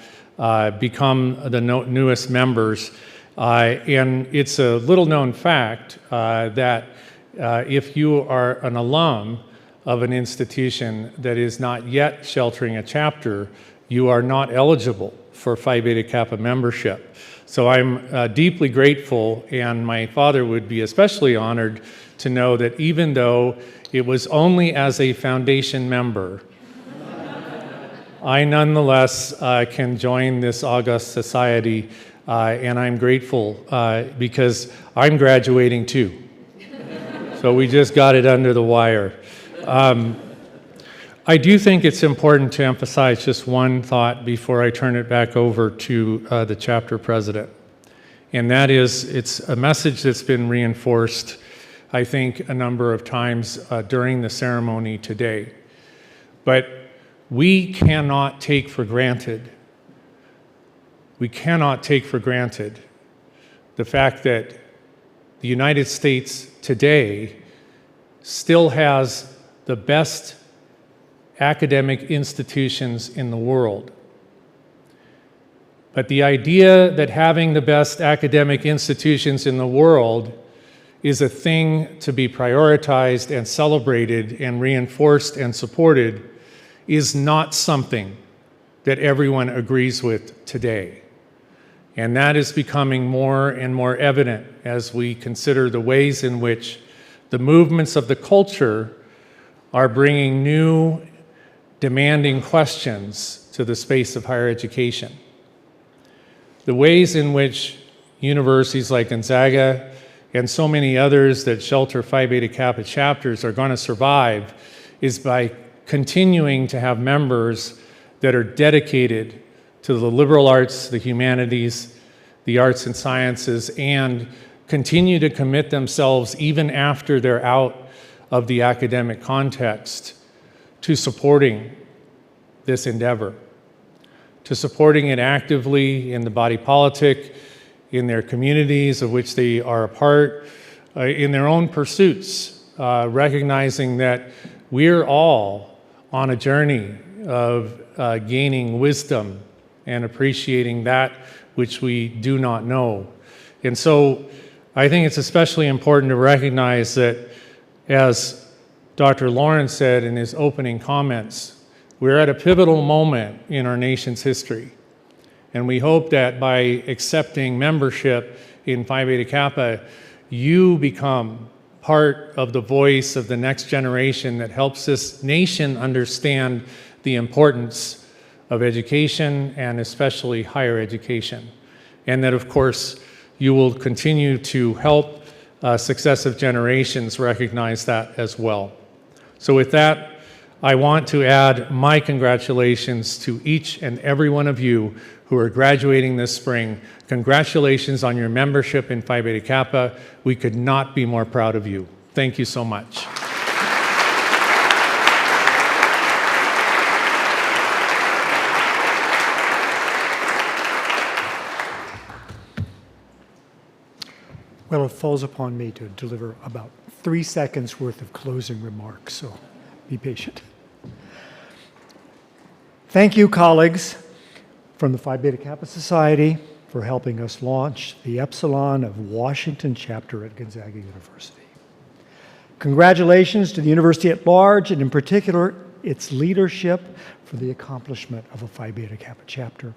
become the newest members. And it's a little known fact that if you are an alum of an institution that is not yet sheltering a chapter, you are not eligible for Phi Beta Kappa membership. So I'm deeply grateful, and my father would be especially honored to know that even though it was only as a foundation member, I nonetheless can join this august society, and I'm grateful because I'm graduating too. So we just got it under the wire. I do think it's important to emphasize just one thought before I turn it back over to the chapter president. And that is, it's a message that's been reinforced, I think, a number of times during the ceremony today. But we cannot take for granted the fact that the United States today still has the best academic institutions in the world. But the idea that having the best academic institutions in the world is a thing to be prioritized and celebrated and reinforced and supported is not something that everyone agrees with today. And that is becoming more and more evident as we consider the ways in which the movements of the culture are bringing new, demanding questions to the space of higher education. The ways in which universities like Gonzaga and so many others that shelter Phi Beta Kappa chapters are going to survive is by continuing to have members that are dedicated to the liberal arts, the humanities, the arts and sciences, and continue to commit themselves even after they're out of the academic context to supporting this endeavor, to supporting it actively in the body politic, in their communities of which they are a part, in their own pursuits, recognizing that we're all on a journey of gaining wisdom and appreciating that which we do not know. And so I think it's especially important to recognize that, as Dr. Lawrence said in his opening comments, we're at a pivotal moment in our nation's history. And we hope that by accepting membership in Phi Beta Kappa, you become part of the voice of the next generation that helps this nation understand the importance of education and especially higher education. And that, of course, you will continue to help successive generations recognize that as well. So with that, I want to add my congratulations to each and every one of you who are graduating this spring. Congratulations on your membership in Phi Beta Kappa. We could not be more proud of you. Thank you so much. Well, it falls upon me to deliver about 3 seconds worth of closing remarks, so be patient. Thank you, colleagues from the Phi Beta Kappa Society, for helping us launch the Epsilon of Washington chapter at Gonzaga University. Congratulations to the university at large, and in particular, its leadership for the accomplishment of a Phi Beta Kappa chapter,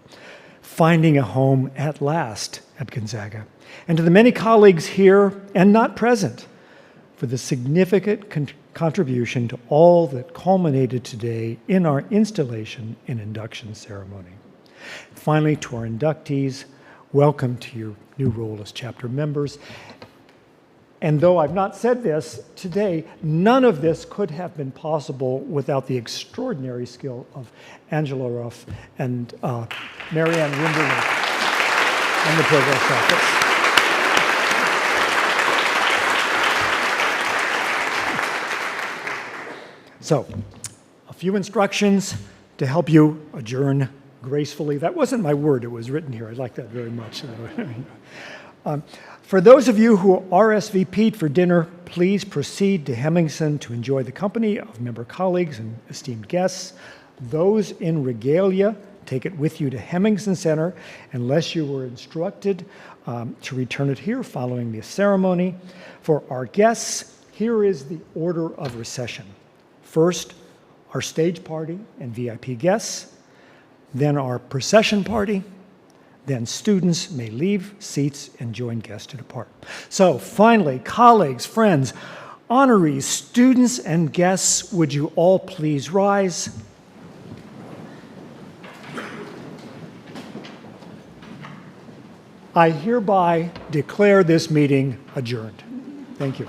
finding a home at last at Gonzaga. And to the many colleagues here and not present for the significant contribution to all that culminated today in our installation and induction ceremony. Finally, to our inductees, welcome to your new role as chapter members. And though I've not said this today, none of this could have been possible without the extraordinary skill of Angela Ruff and Marianne Winderlich and the Provost Office. So, a few instructions to help you adjourn gracefully. That wasn't my word, it was written here. I like that very much. For those of you who RSVP'd for dinner, please proceed to Hemmingson to enjoy the company of member colleagues and esteemed guests. Those in regalia, take it with you to Hemmingson Center unless you were instructed to return it here following the ceremony. For our guests, here is the order of recession. First, our stage party and VIP guests, then our procession party, then students may leave seats and join guests to depart. So finally, colleagues, friends, honorees, students, and guests, would you all please rise? I hereby declare this meeting adjourned. Thank you.